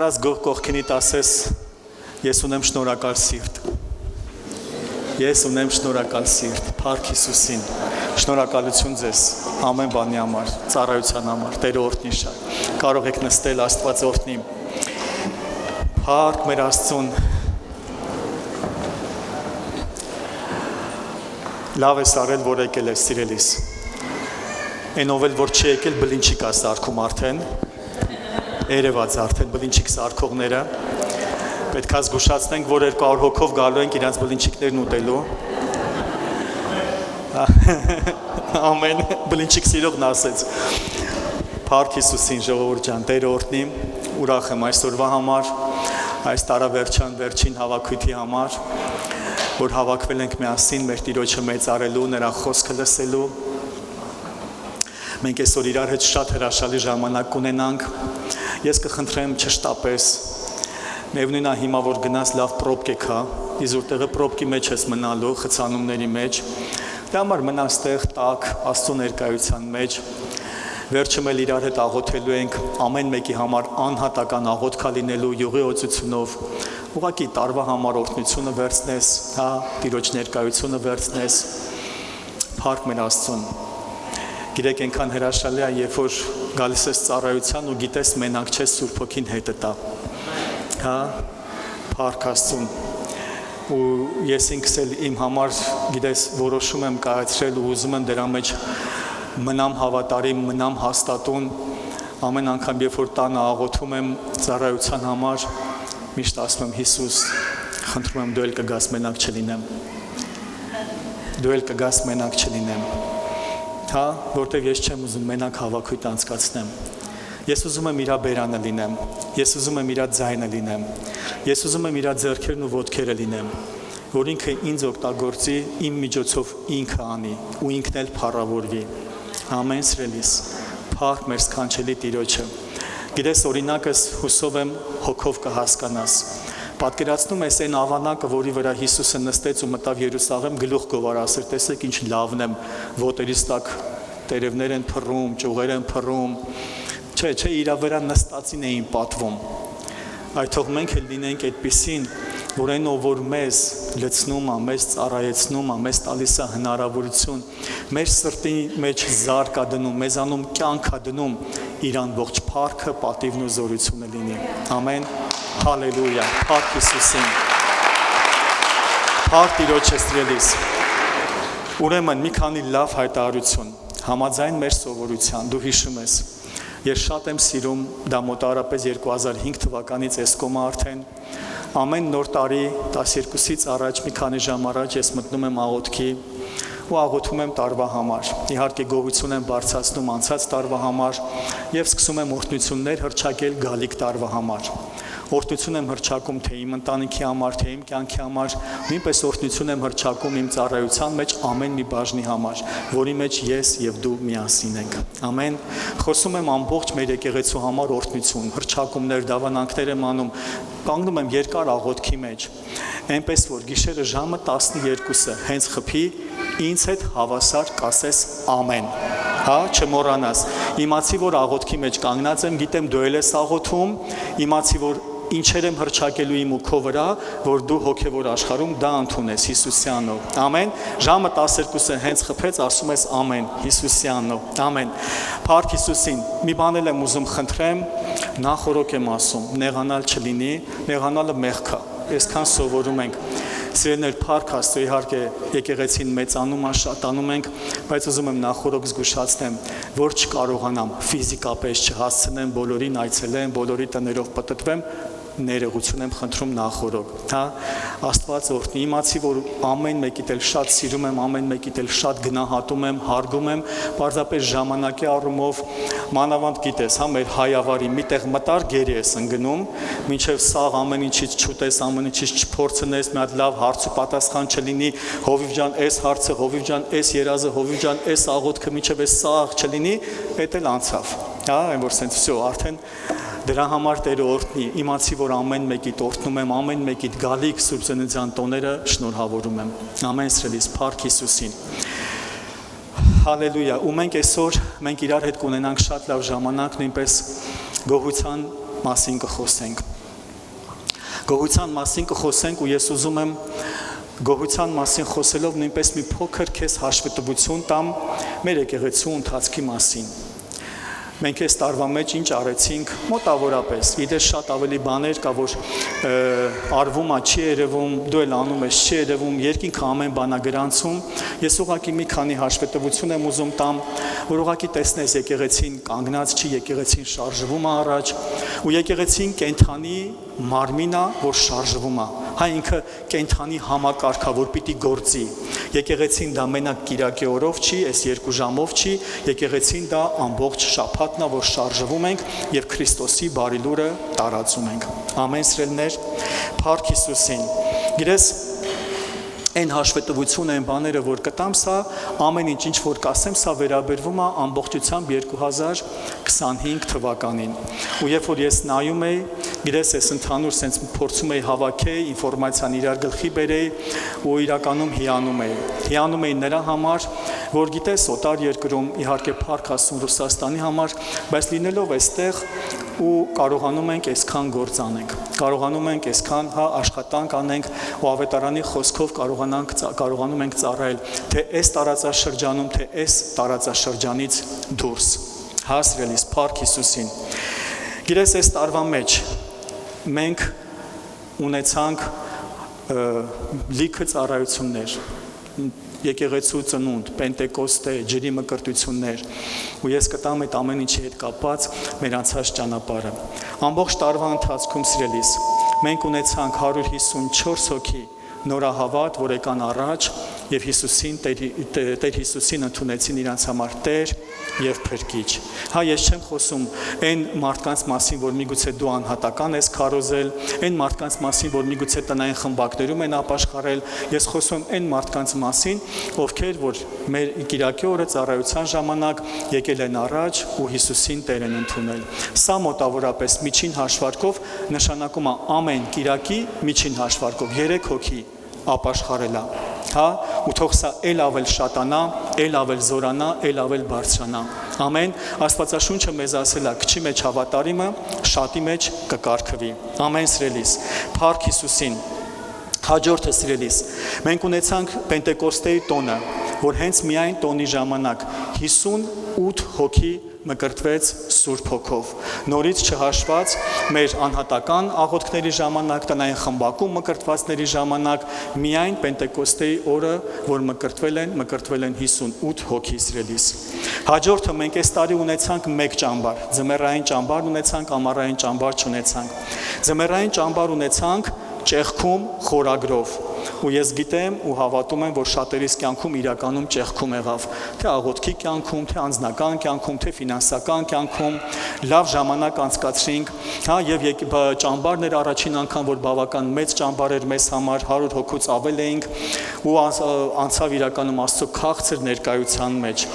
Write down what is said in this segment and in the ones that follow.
Կարաս կողքինիդ ասես, ես ունեմ շնորհակալ սիրտ։ Ես ունեմ շնորհակալ սիրտ, Փառք Հիսուսին։ Շնորհակալություն ձեզ ամեն բանի համար, ծառայության համար, Տերը օրհնի շատ։ Կարող եք նստել, Աստված օրհնի։ Փառք մեր Աստծուն։ Լավ ես արել, որ եկել ես, սիրելիս։ Այնով էլ, որ չի եկել, բլինչիկ է սարքում արդեն, երևաց արդեն բլինչիկ սարքողները, պետք է զգուշացնենք, որ 200 հոգով գալու ենք իրանց բլինչիկներն ուտելու, ամեն բլինչիկ սիրողն ասեց, Փառք Հիսուսին ժողովուրդ ջան, Տերը օրհնի, ուրախ եմ այսօրվա համար, այս տարավերջան վերջին հավաքույթի համար, որ հավաքվել ենք միասին մեր Տիրոջը մեծարելու, նրա խոսքը լսելու, մենք այսօր իրար հետ շատ հրաշալի ժամանակ կունենանք, ես կխնդրեմ չշտապես, Միևնույն է հիմա որ գնաս լավ պրոբկե կա, իզուր տեղը պրոբկի մեջ ես մնալու, խցանումների մեջ, դե համար մնաս տեղ տակ, Աստծո ներկայության մեջ, վերջում էլ իրար հետ աղոթելու ենք, ամեն մեկի համար անհատական աղոթք լինելու յուղի օծությունով, ուղղակի տարվա համար օրհնությունը վերցնես, հա, Տիրոջ ներկայությունը վերցնես, Փառք մեր Աստծուն։ Գիտեք այնքան հրաշալի է, երբ որ գալիս ես ծառայության ու գիտես մենակ չես Սուրբ Հոգին հետը տա։ Հա, Փառք Աստծուն։ Ու ես ինքս էլ իմ համար, գիտես, որոշում եմ կայացրել ու ուզում եմ դրա մեջ մնամ հավատարիմ, մնամ հաստատուն, ամեն անգամ երբ որ տանը աղոթում եմ ծառայության համար, միշտ ասում եմ Հիսուս, խնդրում եմ դու էլ կգաս մենակ չլինեմ։ Դու էլ կգաս մենակ չլինեմ։ Հա, որտեղ ես չեմ ուզում մենակ հավաքույթ անցկացնեմ։ Ես ուզում եմ իր բերանը լինեմ, ես ուզում եմ իր ձայնը լինեմ, ես ուզում եմ իր ձեռքերն ու ոտքերը լինեմ, որ ինքը ինձ օգտագործի, իմ միջոցով ինքը անի ու ինքն էլ փառավորվի։ Ամեն սիրելիս, Փառք մեր սքանչելի Տիրոջը։ Գիտես օրինակս հուսով եմ հոգով կհասկանաս։ Պատկերացնում ես այն ավանակը, որի վրա Հիսուսը նստեց ու մտավ Երուսաղեմ, գլուխ գովար ասել, տեսեք ինչ լավն եմ, ոտերիս տակ տերևներ են փռում, ճյուղեր են փռում, չէ, իր վրա նստածին էին պատվում։ Այդ թող մենք էլ լինենք այդպիսին, որ այն ով որ մեզ լցնում է, մեզ ծառայեցնում է, մեզ տալիս է հնարավորություն, մեր սրտի մեջ զարկ է դնում, մեզանում կյանք է դնում, իրան ողջ փառքը, պատիվն ու զորությունը լինի։ Ամեն, հալելույա, Փառք Հիսուսին։ Փառք Տիրոջը սիրելիս։ Ուրեմն մի քանի լավ հայտարարություն, համաձայն մեր սովորության, դու հիշում ես։ Ես շատ եմ սիրում, դա մոտավորապես 2005 թվականից Էսկոմը արդեն, ամեն նոր տարի 12-ից առաջ մի քանի ժամ առաջ ես մտնում եմ աղոթքի ու աղոթում եմ տարվա համար, իհարկե գոհություն եմ բարձրացնում անցած տարվա համար և սկսում եմ օրհնություններ հռչակել գալիք տարվա համար, օրհնություն եմ հռչակում թե իմ ընտանիքի համար, թե իմ կյանքի համար, նույնպես օրհնություն եմ հռչակում իմ ծառայության մեջ ամեն մի բաժնի համար, որի մեջ ես և դու միասին ենք, ամեն, խոսում եմ ամբողջ մեր եկեղեցու համար օրհնություն, հռչակումներ, դավանանքներ եմ անում, կանգնում եմ երկար աղոթքի մեջ, այնպես որ գիշերը ժամը 12-ը հենց խփի, ինձ հետ հավասար կասես ամեն, հա, չմոռանաս, իմացի որ աղոթքի մեջ կանգնած եմ, գիտեմ դու էլ ես աղոթում, իմացի որ ինչեր եմ հռչակելու իմ ու քո վրա, որ դու հոգևոր աշխարհում դա ընդունես Հիսուսյանով, ամեն, ժամը 12-ը հենց խփեց, ասում ես ամեն, Հիսուսյանով, ամեն, Փառք Հիսուսին, մի բան էլ եմ ուզում խնդրեմ, նախորոք եմ ասում, նեղանալ չլինի, նեղանալը մեղք է, այսքան սովորում ենք, սիրելիներ, Փառք Աստծո, իհարկե եկեղեցին մեծանում է, շատանում ենք, բայց ուզում եմ նախորոք զգուշացնեմ, որ չկարողանամ ֆիզիկապես չհասցնեմ, բոլորին այցելեմ, բոլորի տներով պտտվեմ, ներողություն եմ խնդրում նախորոք, հա, Աստված օրհնի, իմացի որ ամեն մեկիդ էլ շատ սիրում եմ, ամեն մեկիդ էլ շատ գնահատում եմ, հարգում եմ, պարզապես ժամանակի առումով, մանավանդ գիտես, հա, մեր հայավարի միտեղ մտար գերի ես ընկնում, մինչև սաղ ամեն ինչից չուտես, ամեն ինչից չփորձնես, մի հատ լավ հարց ու պատասխան չլինի, Հովիվ ջան, այս հարցը, Հովիվ ջան, այս երազը, Հովիվ ջան, այս աղոթքը մինչև այս սաղ չլինի, էդ էլ անցավ, հա, այն որ սենց վсё, արդեն դրա համար Տերը օրհնի, իմացի որ ամեն մեկիդ օրհնում եմ, ամեն մեկիդ գալիք Սուրբ Ծննդյան տոները շնորհավորում եմ, ամեն սիրելիս, Փառք Հիսուսին, հալելույա, ու մենք այսօր, մենք իրար հետ կունենանք շատ լավ ժամանակ, նույնպես գոհության մասին կխոսենք։ Գոհության մասին կխոսենք ու ես ուզում եմ գոհության մասին խոսելով նույնպես մի փոքր քեզ հաշվետվություն տամ մեր եկեղեցու ընթացքի մասին։ Մենք այս տարվա մեջ ինչ արեցինք մոտավորապես, իդես շատ ավելի բաներ կա, որ արվում է, չի երևում, դու էլ անում ես, չի երևում, երկինքը ամեն բանա գրանցում։ Ես ուղղակի մի քանի հաշվետվություն եմ ուզում տամ, որ ուղղակի տեսնես եկեղեցին կանգնած չի, եկեղեցին շարժվում է առաջ, ու եկեղեցին կենթանի մարմին է, որ շարժվում է։ Հա ինքը կենթանի համակարգ է, որ պիտի գործի։ Եկեղեցին դա մենակ կիրակի օրով չի, այս 2 ժամով չի, եկեղեցին դա ամբողջ շաբաթն է, որ շարժվում ենք եւ Քրիստոսի բարի լուրը տարածում ենք։ Ամեն սիրելիներ, Փառք Հիսուսին։ Գիտես, այն հաշվետվությունը, այն բաները, որ կտամ, սա ամեն ինչ որ կասեմ, սա վերաբերվում է ամբողջությամբ 2025 թվականին։ Ու երբ որ ես նայում էի, գիտես, ես ընդհանուր sense փորձում էի հավաքել, ինֆորմացիան իրար գլխի բերեի ու իրականում հիանում էի։ Հիանում էի նրա համար, որ գիտես, օտար երկրում իհարկե Փառք Աստծուն Ռուսաստանի համար, բայց լինելով այստեղ ու կարողանում ենք այսքան գործ անենք։ Կարողանում ենք այսքան աշխատանք անենք ու ավետարանի խոսքով կարողանում ենք ծառայել թե այս տարածաշրջանում, թե այս տարածաշրջանից դուրս։ Հա սիրելիս, Փառք Հիսուսին։ Գիտես, այս տարվա մեջ մենք ունեցանք լիքը ծառայություններ, եկեղեցու ծնունդ, Պենտեկոստե, ջրի մկրտություններ, ու ես կտամ այդ ամեն ինչի հետ կապված մեր անցած ճանապարհը։ Ամբողջ տարվա ընթացքում սիրելիս, մենք ունեցանք 154 հոգի նորահավատ, որ եկան առաջ եւ Տեր Հիսուսին ընդունեցին իրենց համար Տեր եւ Փրկիչ։ Հա, ես չեմ խոսում այն մարդկանց մասին, որ միգուցե դու անհատական ես քարոզել, այն մարդկանց մասին, որ միգուցե տնային խմբակներում են ապաշխարել, ես խոսում եմ այն մարդկանց մասին, ովքեր որ մեր կիրակի օրը ծառայության ժամանակ եկել են առաջ ու Հիսուսին Տեր են ընդունել։ Սա մոտավորապես միջին հաշվարկով նշանակում է ամեն կիրակի միջին հաշվարկով 3 հոգի ապաշխարելա, հա, ու թող սա էլ ավել շատանա, էլ ավել զորանա, էլ ավել բարձրանա։ Ամեն, Աստվածաշունչը մեզ ասել է, քչի մեջ հավատարիմը, շատի մեջ կկարգվի։ Ամեն սիրելիս, Փառք Հիսուսին։ Հաջորդը սիրելիս, մենք ունեցանք Պենտեկոստեի տոնը, որ հենց միայն տոնի ժամանակ 58 հոգի մկրտվեց Սուրբ Հոգով։ Նորից չհաշված մեր անհատական աղոթքների ժամանակ, տնային խմբակում մկրտվածների ժամանակ, միայն Պենտեկոստեի օրը, որ մկրտվել են 58 հոգի սիրելիս։ Հաջորդը մենք այս տարի ունեցանք 1 ճամբար, ձմեռային ճամբար ունեցանք, ամառային ճամբար չունեցանք։ Ձմեռային ճամբար ունեցանք ճեղքում խորագրով, ու ես գիտեմ ու հավատում եմ, որ շատերիս կյանքում իրականում ճեղքում եղավ, թե աղոթքի կյանքում, թե անձնական կյանքում, թե ֆինանսական կյանքում, լավ ժամանակ անցկացրինք, հա, եւ ճամբարն էր առաջին անգամ, որ բավական մեծ ճամբար էր մեզ համար, 100 հոգուց ավել էինք ու անցավ իրականում Աստծո քաղցր ներկայության մեջ։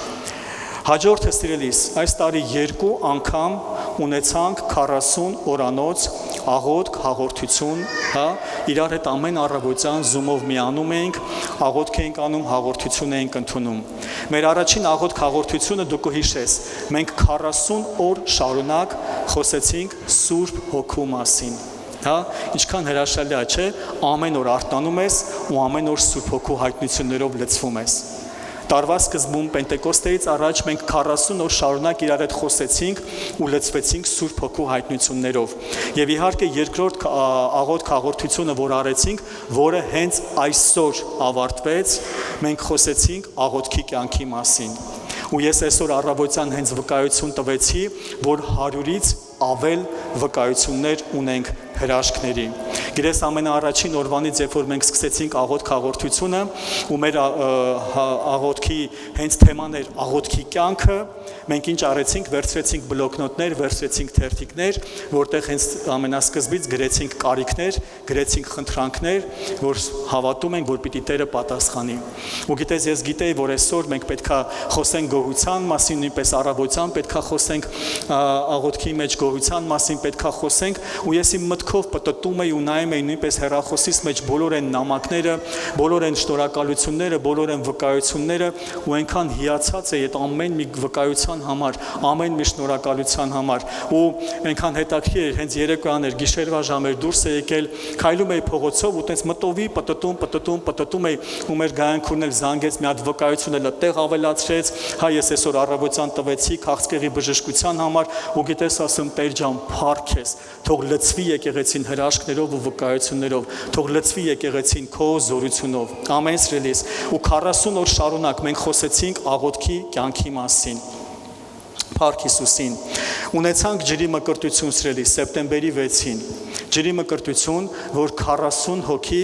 Հաջորդը սիրելիս, այս տարի 2 անգամ ունեցանք 40 օրանոց աղոթք, հաղորդություն, հա, իրար հետ ամեն առավոտյան Zoom-ով միանում էինք, աղոթք էինք անում, հաղորդություն էինք ընդունում։ Մեր առաջին աղոթք հաղորդությունը դու կհիշես, մենք 40 օր շարունակ խոսեցինք Սուրբ Հոգու մասին։ Հա, ինչքան հրաշալի է, չէ՞, ամեն օր արթնանում ես ու ամեն օր Սուրբ Հոգու հայտնություններով լցվում ես։ Տարվա սկզբում Պենտեկոստեից առաջ մենք 40 օր շարունակ իրար հետ խոսեցինք ու լցվեցինք Սուրբ Հոգու հայտնություններով։ Եվ իհարկե երկրորդ աղոթք հաղորդությունը, որ արեցինք, որը հենց այսօր ավարտվեց, մենք խոսեցինք աղոթքի կյանքի մասին։ Ու ես այսօր առավոտյան հենց վկայություն տվեցի, որ 100-ից ավել վկայություններ ունենք հրաշքների։ Գիտես, ամենաառաջին օրվանից, երբ որ մենք սկսեցինք աղոթք հաղորդությունը, ու մեր աղոթքի հենց թեման էր աղոթքի կյանքը, մենք ինչ արեցինք, վերցրեցինք բլոկնոտներ, վերցրեցինք թերթիկներ, որտեղ հենց ամենասկզբից գրեցինք կարիքներ, գրեցինք խնդրանքներ, որ հավատում ենք, որ պիտի Տերը պատասխանի։ Ու գիտես, ես գիտեի, որ այսօր մենք պետքա խոսենք գոհության մասին, նույնպես առավոտյան պետքա խոսենք աղոթքի մեջ գոհության մասին պետքա խոսենք, ու ես իմ մտքով պտտում էի ու նայում նայում էի նույնպես հեռախոսից մեջ բոլոր այն նամակները, բոլոր այն շնորհակալությունները, բոլոր այն վկայությունները ու այնքան հիացած էի այդ ամեն մի վկայության համար, ամեն մի շնորհակալության համար ու այնքան հետաքրքիր էր, հենց երեկոյան էր, գիշերվա ժամ էր, դուրս է եկել, քայլում էի փողոցով ու տենց մտովի պտտում էի ու մեր գայանքուրն էլ զանգեց մի հատ վկայություն էլ այդտեղ ավելացրեց, հա ես այսօր առավոտյան տվեցի քաղցկեղի բժշկության համար ու գիտես ասում Տեր ջան, փառք ես, թող լցվի եկեղեցին հրաշքներով ու վկայություններով, թող լցվի եկեղեցին քո զորությունով, ամեն սիրելիս, ու 40 օր շարունակ մենք խոսեցինք աղոթքի կյանքի մասին, փառք Հիսուսին, ունեցանք ջրի մկրտություն սիրելի սեպտեմբերի 6-ին, ջրի մկրտություն, որ 40 հոգի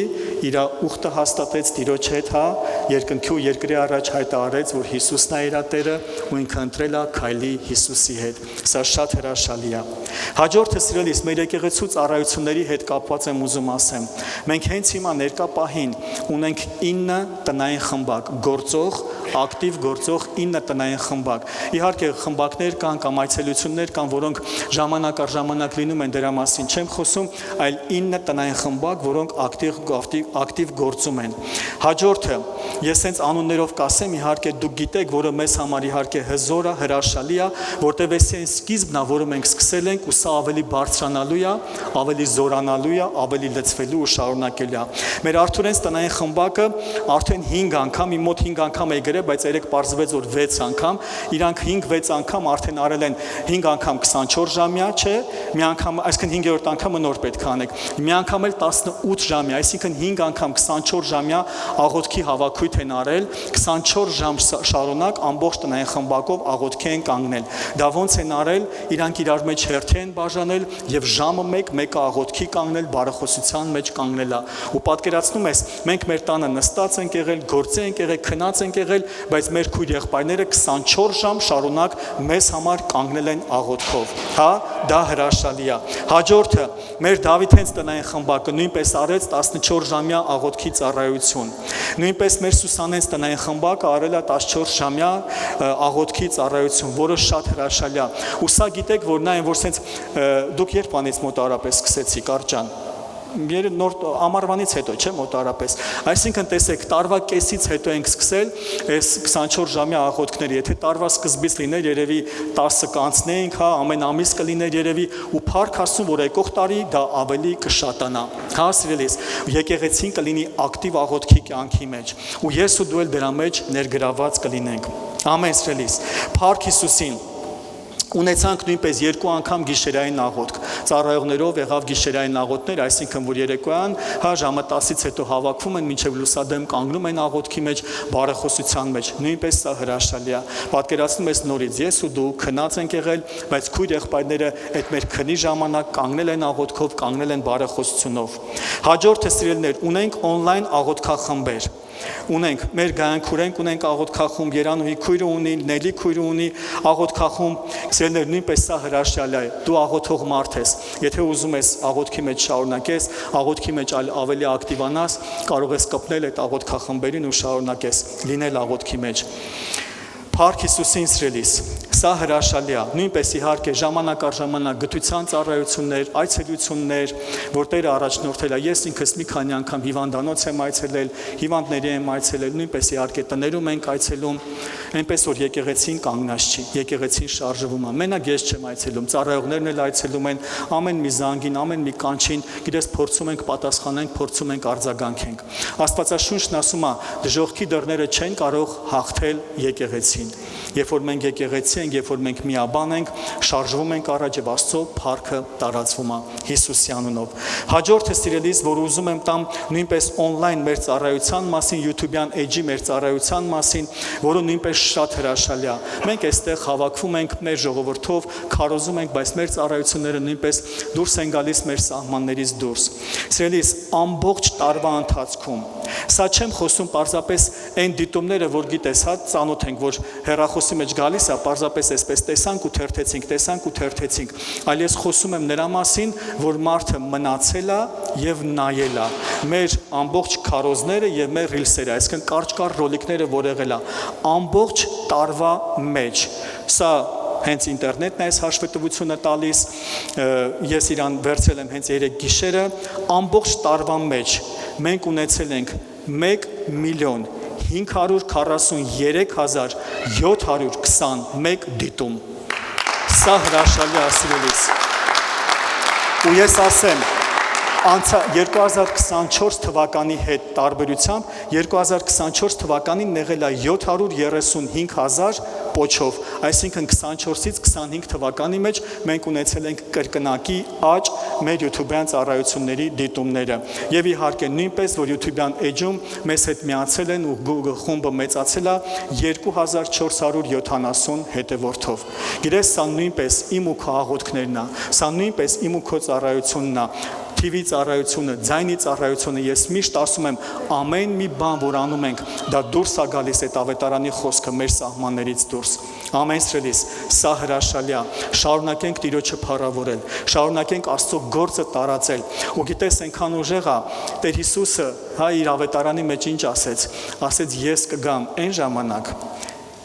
իր ուխտը հաստատեց Տիրոջ հետ, հա, երկնքի ու երկրի առաջ հայտարարեց, որ Հիսուսն է իր Տերը ու ինքը ընտրել է քայլի Հիսուսի հետ, սա շատ հրաշալի է, հաջորդը սիրելիս մեր եկեղեցու ծառայությունների հետ կապված եմ ուզում ասեմ, մենք հենց հիմա ներկա պահին ունենք 9 տնային խմբակ, գործող, ակտիվ գործող 9 տնային խմբակ, իհարկե խմբակներ կան կամ այցելություններ կան, որոնք ժամանակ առ ժամանակ լինում են դրա մասին չեմ խոսում, այլ 9 տնային խմբակ, որոնք ակտիվ գործում են, հաջորդը, ես հենց անուններով կասեմ, իհարկե դուք գիտեք, որը մեզ համար իհարկե հզոր է, հրաշալի է, որտեղ էս այն սկիզբն է, որը մենք սկսել ենք ու սա ավելի բարձրանալու է, ավելի զորանալու է, ավելի լցվելու ու շարունակելու է, մեր Արթուրենց տնային խմբակը արդեն 5 անգամ, իմ մոտ 5 անգամ է գրել, բայց երեք պարզվեց, որ 6 անգամ, իրանք 5-6 անգամ արդեն արել են 5 անգամ 24 ժամյա, չէ, մի անգամ, այսինքն 5-րդ անգամը նոր պետք է անեք, մի անգամ էլ 18 ժամյա, այսինքն 5 անգամ 24 ժամյա աղոթքի հավաքույթ են արել, 24 ժամ շարունակ ամբողջ տնային խմբակով աղոթքի են կանգնել, դա ոնց են արել, իրանք իրար մեջ հերթի են բաժանել եւ ժամը մեկը աղոթքի կանգնել, բարեխոսության մեջ կանգնելա, ու պատկերացնում ես, մենք մեր տանը նստած ենք եղել, գործի ենք եղել, քնած ենք եղել, բայց մեր քույր եղբայրները 24 ժամ շարունակ մեզ համար կանգնել են աղոթքով, հա, դա հրաշալի է, հաջորդը, մեր Դավիթենց տնային խմբակը նույնպես արեց 14 ժամյա աղոթքի ծառայություն, նույնպես մեր Սուսանենց տնային խմբակը արել է 14 ժամյա աղոթքի ծառայություն, որը շատ հրաշալի է, ու սա գիտեք, որ նա այն որ սենց դուք երբ անից մոտարապես սկսեցիք, Արջան, ամառվանից հետո, չէ, մոտարապես, այսինքն տեսեք, տարվա կեսից հետո ենք սկսել այս 24 ժամյա աղոթքները, եթե տարվա սկզբից լիներ, երևի 10 կանցնեինք, հա, ամեն ամիս կլիներ երևի, ու փառք Աստծուն, որ եկող տարի դա ավելի կշատանա, հա, սիրելիս, եկեղեցին կլինի ակտիվ աղոթքի կյանքի մեջ, ու ես ու դու էլ դրա մեջ ներգրաված կլինենք, ամեն սիրելիս, փառք Հիսուսին, ունեցանք նույնպես 2 անգամ գիշերային աղոթք, ծառայողներով եղավ գիշերային աղոթքներ, այսինքն որ երեկոյան, հա, ժամը 10-ից հետո հավաքվում են, մինչև լուսադեմ կանգնում են աղոթքի մեջ, բարեխոսության մեջ, նույնպես սա հրաշալի է, պատկերացնում ես նորից, ես ու դու քնած ենք եղել, բայց քույր եղբայրները այդ մեր քնի ժամանակ կանգնել են աղոթքով, կանգնել են բարեխոսությունով, հաջորդը սիրելիներ, ունենք օնլայն աղոթքախմբեր, ունենք մեր գայանքուրենք ունենք աղոթքախումբ, Երանուհի քույրը ունի, Նելի քույրը ունի աղոթքախումբ, սիրելիներ, նույնպես սա հրաշալի է, դու աղոթող մարդ ես, եթե ուզում ես աղոթքի մեջ շարունակես, աղոթքի մեջ ավելի ակտիվանաս, կարող ես կպնել այդ աղոթքախմբերին ու շարունակես լինել աղոթքի մեջ, փառք Հիսուսին սիրելիս, սա հրաշալի է, նույնպես իհարկե ժամանակ առ ժամանակ գթության ծառայություններ, այցելություններ, որ Տերը առաջնորդել է, ես ինքս մի քանի անգամ հիվանդանոց եմ այցելել, հիվանդների եմ այցելել, նույնպես իհարկե տներում ենք այցելում, այնպես որ եկեղեցին կանգնած չի, եկեղեցին շարժվում է, մենակ ես չեմ այցելում, ծառայողներն էլ այցելում են, ամեն մի զանգին, ամեն մի կանչին, գիտես փորձում ենք պատասխանենք, փորձում ենք արձագանքենք։ Աստվածաշունչն ասում է, դժոխքի դռները չեն կարող հաղթել եկեղեցին։ Երբ որ մենք եկեղեցի ենք, երբ որ մենք միաբան ենք, շարժվում ենք առաջ եւ Աստծո փառքը տարածվում է Հիսուսի անունով։ Հաջորդը սիրելիս, որ ուզում եմ տամ նույնպես օնլայն մեր ծառայության մասին, YouTube-յան էջի մեր ծառայության մասին, որը նույնպես շատ հրաշալի է։ Մենք այստեղ հավաքվում ենք մեր ժողովրդով, քարոզում ենք, բայց մեր ծառայությունները նույնպես դուրս են գալիս մեր սահմաններից դուրս։ Սիրելիս, ամբողջ տարվա ընթացքում, սա չեմ խոսում պարզապես այն դիտումները, որ գիտես, հա, ծանոթ ենք, որ հեռախոսի մեջ գալիս է, պարզապես այսպես տեսանք ու թերթեցինք, այլ ես խոսում եմ նրա մասին, որ մարդը մնացել է եւ նայել է։ Մեր ամբողջ քարոզները եւ մեր ռիլսերը, այսինքն կարճ ռոլիկները, որ եղել է ամբողջ տարվա մեջ։ Սա հենց ինտերնետն է այս հաշվետվությունը տալիս, ես իրան վերցրել եմ հենց 3 գիշերը, ամբողջ տարվա մեջ մենք ունեցել ենք 1,543,721 դիտում։ Սա հրաշալի է սիրելիս։ Ու ես ասեմ, 2024 թվականի հետ տարբերությամբ 2024 թվականին եղել է 735,000 պոչով, այսինքն 24-ից 25 թվականի մեջ մենք ունեցել ենք կրկնակի աճ մեր YouTube-յան ծառայությունների դիտումները։ Եվ իհարկե նույնպես, որ YouTube-յան էջում մեզ հետ միացել են ու խումբը մեծացել է 2470 հետևորդով։ Գիտես, սա նույնպես իմ ու քո աղոթքներն է, սա նույնպես իմ ու քո ծառայությունն է։ TV ծառայությունը, ձայնի ծառայությունը, ես միշտ ասում եմ, ամեն մի բան, որ անում ենք, դա դուրս է գալիս այդ ավետարանի խոսքը մեր սահմաններից դուրս։ Ամեն սրելիս, սա հրաշալի է։ Շարունակենք Տիրոջը փառավորել, շարունակենք Աստծո գործը տարածել։ Ու գիտես, այնքան ուժեղ է, Տեր Հիսուսը իր ավետարանի մեջ ինչ ասեց։ Ասեց, ես կգամ այն ժամանակ,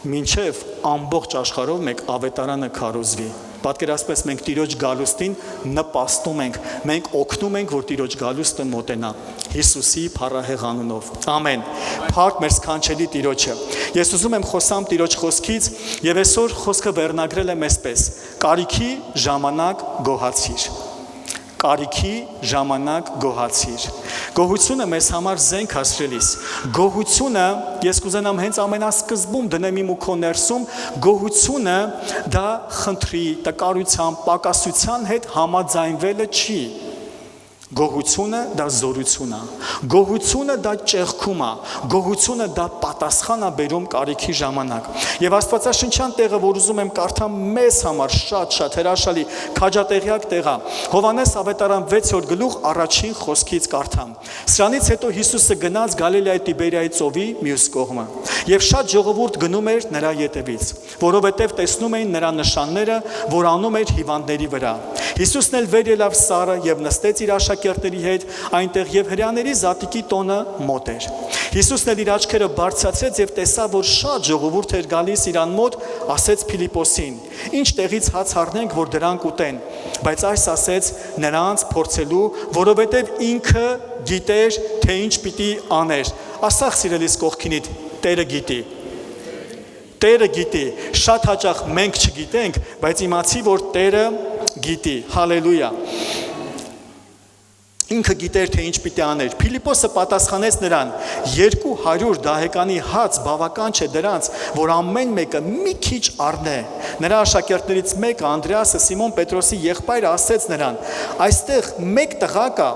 մինչև ամբողջ աշխարհով մեկ ավետարանը քարոզվի։ Պատկերացրեք, մենք Տիրոջ գալուստին նպաստում ենք, մենք օգնում ենք, որ Տիրոջ գալուստը մոտենա Հիսուսի փառահեղ անունով։ Ամեն։ Փառք մեր սքանչելի Տիրոջը։ Ես ուզում եմ խոսամ Տիրոջ խոսքից, եւ այսօր խոսքը վերնագրել եմ այսպես. Կարիքի ժամանակ գոհացիր։ Կարիքի ժամանակ գոհացիր։ Գոհությունը մեզ համար զենք հասրելիս։ Գոհությունը, ես կուզենամ հենց ամենասկզբում դնեմ իմ ու քո ներսում, գոհությունը դա խնդրի, տկարության, պակասության հետ համաձայնվելը չի։ Գոհությունը դա զորություն է, գոհությունը դա ճեղքում է, գոհությունը դա պատասխան է բերում կարիքի ժամանակ։ Եվ Աստվածաշնչյան տեղը, որ ուզում եմ կարդամ մեզ համար շատ հրաշալի քաջատեղյակ տեղ է, Հովհաննես ավետարան 6-րդ գլուխ առաջին խոսքից կարդամ։ Սրանից հետո Հիսուսը գնաց Գալիլեայի Տիբերիայի ծովի մյուս կողմը, եւ շատ ժողովուրդ գնում էր նրա ետևից, որովհետեւ տեսնում էին նրա նշանները, որ անում էր հիվանդների վրա։ Հիսուսն էլ վեր ելավ սարը եւ նստեց իր աշակերտների հետ այնտեղ եւ հրեաների զատիկի տոնը մոտ էր։ Հիսուսն էլ իր աչքերը բարձրացրեց եւ տեսավ, որ շատ ժողովուրդ էր գալիս իրան մոտ, ասեց Փիլիպոսին. «Ինչ տեղից հաց առնենք, որ դրանք ուտեն»։ Բայց այս ասեց նրանց փորձելու, որովհետեւ ինքը գիտեր, թե ինչ պիտի աներ։ Ասա սիրելիս կողքինիդ, Տերը գիտի։ Տերը գիտի, շատ հաճախ մենք չգիտենք, բայց իմացի, որ Տերը գիտի։ Հալելույա։ Ինքը գիտեր, թե ինչ պիտի աներ։ Փիլիպոսը պատասխանեց նրան. 200 դահեկանի հաց բավական չէ դրանց, որ ամեն մեկը մի քիչ առնե։ Նրա աշակերտներից մեկը, Անդրեասը, Սիմոն Պետրոսի եղբայրը, ասեց նրան. այստեղ մեկ տղա կա,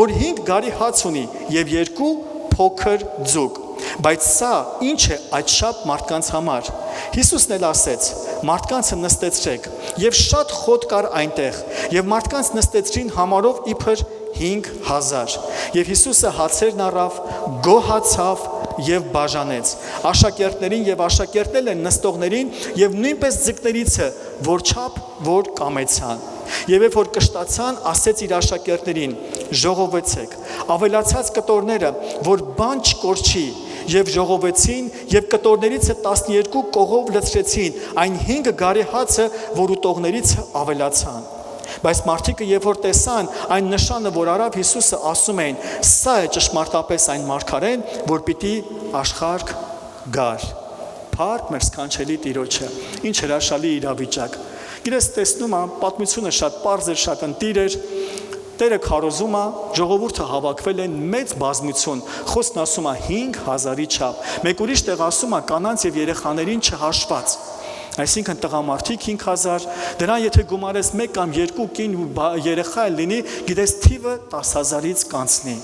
որ 5 գարի հաց ունի եւ 2 փոքր ձուկ, բայց սա ինչ է այդչափ մարդկանց համար։ Հիսուսն էլ ասեց. մարդկանցը նստեցրեք, եւ շատ խոտ կար այնտեղ, եւ մարդկանց նստեցրին համարով իբր 5000, եւ Հիսուսը հացերն առավ, գոհացավ եւ բաժանեց աշակերտներին եւ աշակերտել են նստողներին եւ նույնպես ձկներիցը, որչափ որ կամեցան։ Եվ երբ որ կշտացան, ասեց իր աշակերտներին. ժողովեցեք ավելացած կտորները, որ բան չկորչի, եւ ժողովեցին եւ կտորներից 12 կողով լցրեցին այն 5 գարի հացը, որ ուտողներից ավելացան։ Բայց մարդիկը երբ որ տեսան այն նշանը, որ արավ Հիսուսը, ասում էին. սա է ճշմարտապես այն մարգարեն, որ պիտի աշխարհ գար։ Փառք մեր սքանչելի Տիրոջը։ Ինչ հրաշալի իրավիճակ։ Գիտես, տեսնում եմ, պատմությունը շատ պարզ էր, շատ ընտիր էր։ Տերը քարոզում է, ժողովուրդը հավաքվել են մեծ բազմություն, խոսքն ասում է 5000-ի չափ, մեկ ուրիշ տեղ ասում է կանանց եւ երեխաներին չհաշված, այսինքն տղամարդիկ 5000, դրան եթե գումարես 1 կամ 2 կին երեխա լինի, գիտես թիվը 10000-ից կանցնի։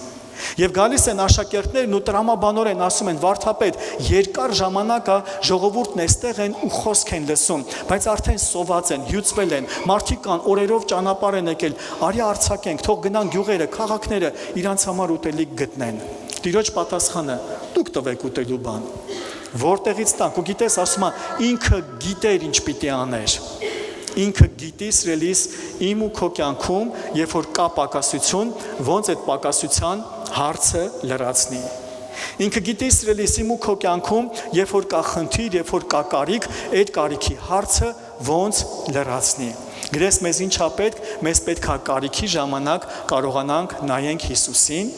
Եվ գալիս են աշակերտներն ու տրամաբանորեն ասում են. վարդապետ, երկար ժամանակ է ժողովուրդն էստեղ են ու խոսք են լսում, բայց արդեն սոված են, հյուծվել են, մարդիկ կան, օրերով ճանապարհ են եկել, արի արձակենք, թող գնան գյուղերը, քաղաքները, իրանց համար ուտելիք գտնեն։ Տիրոջ պատասխանը. դուք տվեք ուտելու բան։ Որտեղից տանք, ու գիտես, ասում է, ինքը գիտեր ինչ պիտի աներ։ Ինքը գիտի սրելիս իմ ու քո կյանքում, երբ որ կա պակասություն, ոնց այդ պակասության հարցը լրացնի։ Ինքը գիտի սրելիս իմ ու քո կյանքում, երբ որ կա խնդիր, երբ որ կա կարիք, այդ կարիքի հարցը ոնց լրացնի։ Գրես մեզ ինչա պետք, մեզ պետք է կարիքի ժամանակ կարողանանք նայենք Հիսուսին,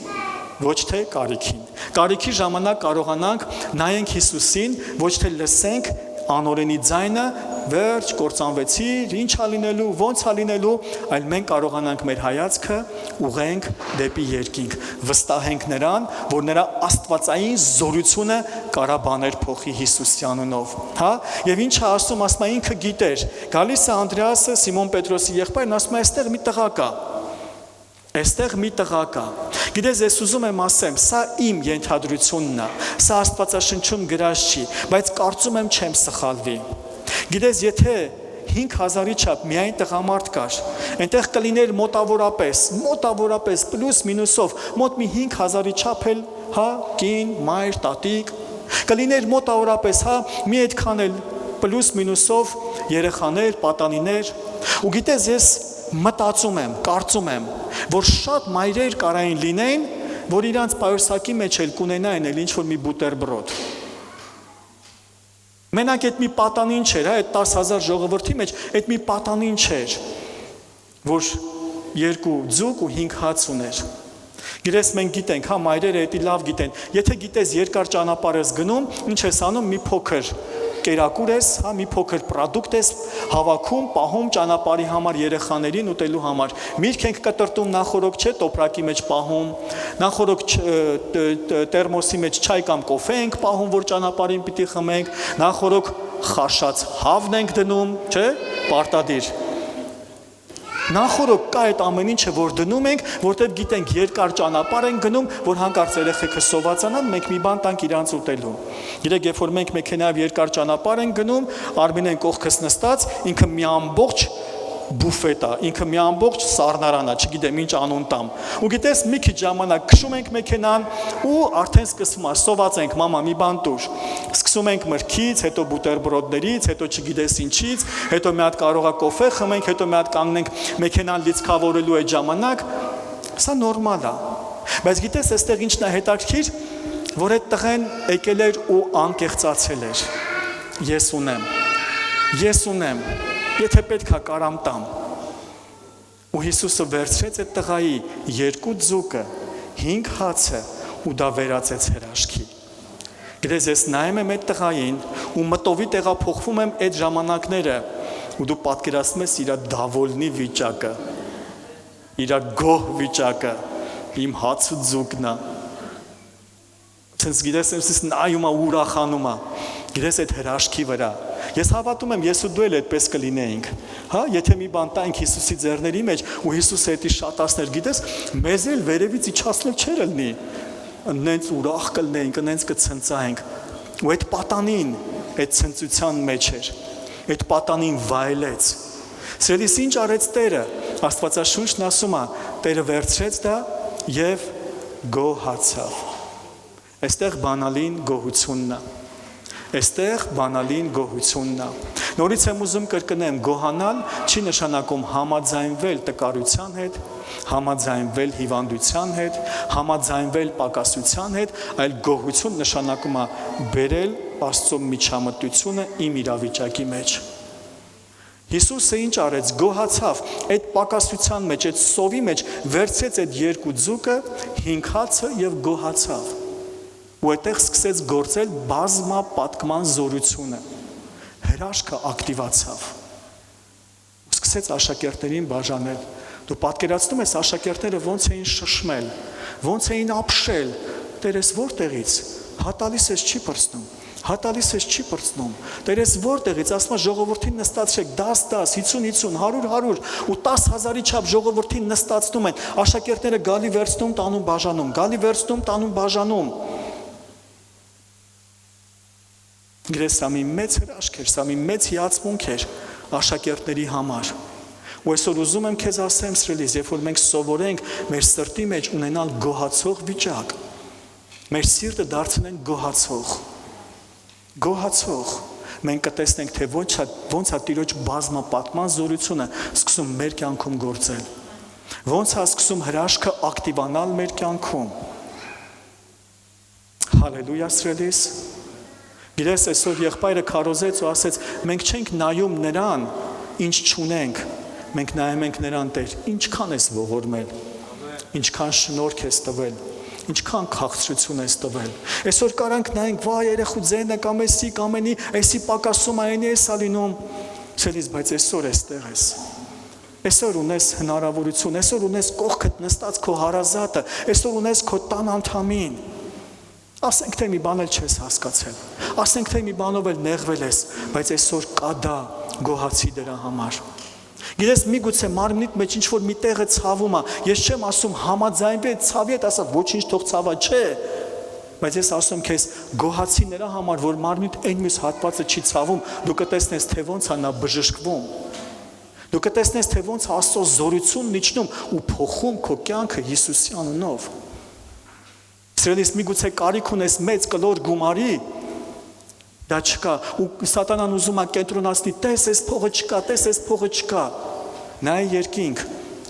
ոչ թե կարիքին։ Կարիքի ժամանակ կարողանանք նայենք Հիսուսին, ոչ թե լսենք անօրենի ձայնը, վերջ, կործանվեցիր, ինչ ա լինելու, ոնց ա լինելու, այլ մենք կարողանանք մեր հայացքը ուղենք դեպի երկինք, վստահենք նրան, որ նրա աստվածային զորությունը կարա բաներ փոխի Հիսուսի անունով, հա? Եվ ինչ է ասում, ասում է ինքը գիտեր։ Գալիս է Անդրեասը, Սիմոն Պետրոսի եղբայրն, ասում է, այստեղ մի տղա կա։ Այստեղ մի տղա կա։ Գիտես, ես ուզում եմ ասեմ, սա իմ ենթադրությունն է, սա Աստվածաշնչում գրած չի, բայց կարծում եմ չեմ սխալվի։ Գիտես, եթե 5000-ի չափ միայն տղամարդ կար, այնտեղ կլիներ մոտավորապես պլյուս մինուսով մոտ մի 5000-ի չափ էլ, հա, կին, մայր, տատիկ, կլիներ մոտավորապես, հա, մի այդքան էլ պլյուս մինուսով երեխաներ, պատանիներ, ու գիտես, ես մտածում եմ, կարծում եմ, որ շատ մայրեր կարային լինեն, որ իրանց պայուսակի մեջ էլ կունենային էլ ինչ-որ մի բուտերբրոդ։ Մենակ այդ մի պատանին չէր, այդ 10,000 ժողովրդի մեջ, այդ մի պատանին չէր, որ 2 ձուկ ու 5 հաց ուներ։ Գիտես, մենք գիտենք, հա, մայրերը էդի լավ գիտեն, եթե գիտես երկար ճանապարհ ես գնում, ինչ ես անում, մի փոքր կերակուր ես, հա, մի փոքր պրոդուկտ ես հավաքում, պահում ճանապարհի համար երեխաներին ուտելու համար։ Միրգ ենք կտրտում, նախորոք չէ, տոպրակի մեջ պահում, նախորոք տերմոսի մեջ չայ կամ կոֆե ենք պահում, որ ճանապարհին պիտի խմենք, նախորոք խաշած հավն ենք դնում, չէ, պարտադիր։ Նախորոք կա այդ ամեն ինչը, որ դնում ենք, որտեղ գիտենք երկար ճանապարհ ենք գնում, որ հանկարծ երեխեքը սովածանան, մենք մի բան տանք իրանց ուտելու։ Գիտեք, երբ որ մենք մեքենայով երկար ճանապարհ ենք գնում, Արմինեն կողքս նստած, ինքը մի ամբողջ բուֆետ է, ինքը մի ամբողջ սառնարան է, չգիտեմ ինչ անուն տամ։ Ու գիտես, մի քիչ ժամանակ քշում ենք մեքենան ու արդեն սկսում է, սոված ենք, մամա, մի բան տուր։ Սկսում ենք մրգից, հետո բուտերբրոդներից, հետո չգիտես ինչից, հետո մի հատ կարող է կոֆե խմենք, հետո մի հատ կանգնենք մեքենան լիցքավորելու այդ ժամանակ, սա նորմալ է։ Բայց գիտես, այստեղ ինչն է հետաքրքիր, որ այդ տղեն եկել էր ու անկեղծացել էր։ Ես ունեմ, եթե պետք է կարամ տամ։ Ու Հիսուսը վերցրեց այդ տղայի 2 ձուկը, 5 հացը ու դա վերածեց հրաշքի։ Գիտես, ես նայում եմ այդ տղային ու մտովի տեղափոխվում եմ այդ ժամանակները ու դու պատկերացնում ես իր դավոլնի վիճակը, իր գոհ վիճակը, իմ հացը ձուկն է։ Ցենց գիտես, ես նայում եմ ուրախանում եմ։ Գիտես, այդ հրաշքի վրա։ Ես հավատում եմ, ես ու դու էլ այդպես կլինեինք, հա, եթե մի բան տանք Հիսուսի ձեռների մեջ ու Հիսուսը դա շատացներ, գիտես, մեզ էլ վերևից իջացնել չէր լինի, նենց ուրախ կլինեինք, նենց կցնծայինք, ու այդ պատանին, այդ ցնծության մեջ էր, այդ պատանին վայելեց։ Սիրելիս, ինչ արեց Տերը, Աստվածաշունչն ասում է, Տերը վերցրեց դա եւ գոհացավ։ Այստեղ բանալին գոհությունն է։ Այստեղ բանալին գոհությունն է։ Նորից եմ ուզում կրկնեմ, գոհանալ չի նշանակում համաձայնվել տկարության հետ, համաձայնվել հիվանդության հետ, համաձայնվել պակասության հետ, այլ գոհություն նշանակում է բերել Աստծո միջամտությունը իմ իրավիճակի մեջ։ Հիսուսը ինչ արեց, գոհացավ, այդ պակասության մեջ, այդ սովի մեջ վերցրեց այդ 2 ձուկը, 5 հացը եւ գոհացավ։ Ու այդտեղ սկսեց գործել բազմապատկման զորությունը, հրաշքը ակտիվացավ, ու սկսեց աշակերտներին բաժանել, դու պատկերացնում ես աշակերտները ոնց էին շշմել, ոնց էին ապշել, Տեր ես որտեղից, հատալիս ես չի պրծնում, հատալիս ես չի պրծնում, Տեր ես որտեղից, ասում ժողովրդին նստացրեք, 10-10, 50-50, 100-100, ու 10,000-ի չափ ժողովրդին նստացնում են, աշակերտները գալի վերցնում, տանում բաժանում, գալի վերցնում, տանում բաժանում։ Գրես, սա մի մեծ հրաշք էր, սա մի մեծ հիացմունք էր աշակերտների համար։ Ու այսօր ուզում եմ քեզ ասեմ, սիրելիս, երբ որ մենք սովորենք մեր սրտի մեջ ունենալ գոհացող վիճակ, մեր սիրտը դարձնենք գոհացող, մենք կտեսնենք, թե ոնց է Տիրոջ բազմապատկման զորությունը սկսում մեր կյանքում գործել, ոնց է սկսում հրաշքը ակտիվանալ մեր կյանքում։ Հալելույա, սիրելիս։ Գիտես, այսօր եղբայրը քարոզեց ու ասեց, մենք չենք նայում նրան, ինչ չունենք, մենք նայում ենք նրան, Տեր, ինչքան ես ողորմել, ինչքան շնորհք ես տվել, ինչքան քաղցրություն ես տվել։ Այսօր կարանք նայենք, վայ, երեխու ձենը կամ էսի կամ էնի, էսի պակասում այնի էս ալինում, ցելից, բայց այսօր էստեղ ես։ Այսօր ունես հնարավորություն, այսօր ունես կողքդ նստած քո հարազատը, այսօր ունես քո տան անդամին։ Ասենք թե մի բան էլ չես հասկացել, ասենք թե մի բանով էլ նեղվել ես, բայց այսօր կա դա, գոհացի դրա համար։ Գիտես, միգուցե մարմնիդ մեջ ինչ-որ մի տեղը ցավում է, ես չեմ ասում համաձայնվի այդ ցավի հետ, ասա ոչինչ թող ցավա, չէ, բայց ես ասում քեզ գոհացի նրա համար, որ մարմնիդ այն մյուս հատվածը չի ցավում, դու կտեսնես թե ոնց է նա բժշկվում։ Դու կտեսնես թե ոնց Աստծո զորությունն իջնում ու փոխում քո կյանքը Հիսուսի անունով։ Սիրելիս, միգուցե կարիք ունես մեծ կլոր գումարի, դա չկա, ու սատանան ուզում է կենտրոնացնի, տես այս փողը չկա, տես այս փողը չկա։ Նայ երկինք,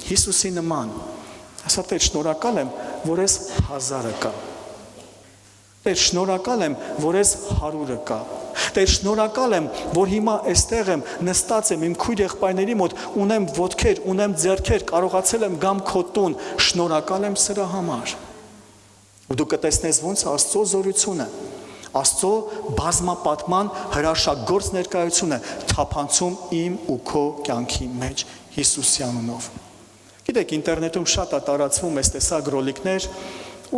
Հիսուսի նման։ Ասա, Տեր, շնորհակալ եմ, որ ես 1000-ը կա։ Տեր, շնորհակալ եմ, որ ես 100-ը կա։ Տեր, շնորհակալ եմ, որ հիմա այստեղ եմ, նստած եմ իմ քույր եղբայրների մոտ, ունեմ ոտքեր, ունեմ ձեռքեր, կարողացել եմ գամ քո տուն, շնորհակալ եմ սրա համար։ Ու դու կտեսնես ոնց Աստծո զորությունը, Աստծո բազմապատման հրաշագործ ներկայությունը թափանցում իմ ու քո կյանքի մեջ Հիսուսի անունով։ Գիտեք, ինտերնետում շատ է տարածվում այս տեսակ ռոլիկներ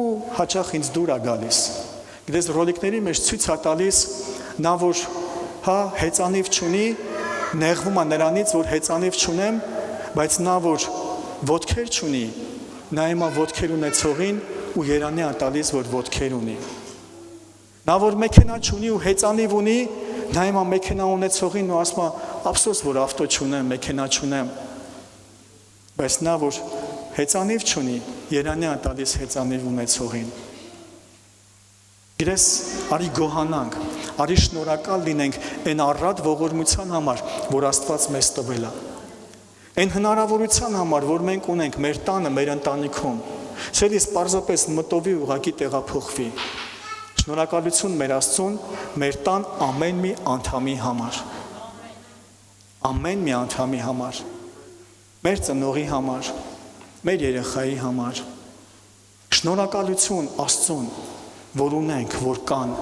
ու հաճախ ինձ դուր է գալիս։ Գիտես, ռոլիկների մեջ ցույց է տալիս նա, որ հեծանիվ չունի, նեղվում է նրանից, որ հեծանիվ չունեմ, բայց նա, որ ոտքեր չունի, նա հիմա ոտքեր ունեցողին ու երանի է տալիս, որ ոտքեր ունի։ Նա, որ մեքենա չունի ու հեծանիվ ունի, նա հիմա մեքենա ունեցողին ու ասում է, ափսոս, որ ավտո չունեմ, մեքենա չունեմ։ Բայց նա, որ հեծանիվ չունի, երանի է տալիս հեծանիվ ունեցողին։ Գիտես, արի գոհանանք, արի շնորհակալ լինենք այն առատ ողորմության համար, որ Աստված մեզ տվել է։ Այն հնարավորության համար, որ մենք ունենք մեր տանը, մեր ընտանիքում։ Սերիս պարզապես մտովի ուղակի տեղափոխվի։ Շնորհակալություն մեր Աստծուն, մեր տան ամեն մի անդամի համար։ Ամեն մի անդամի համար։ Մեր ծնողի համար, մեր երեխայի համար։ Շնորհակալություն Աստծուն, որ ունենք, որ կան։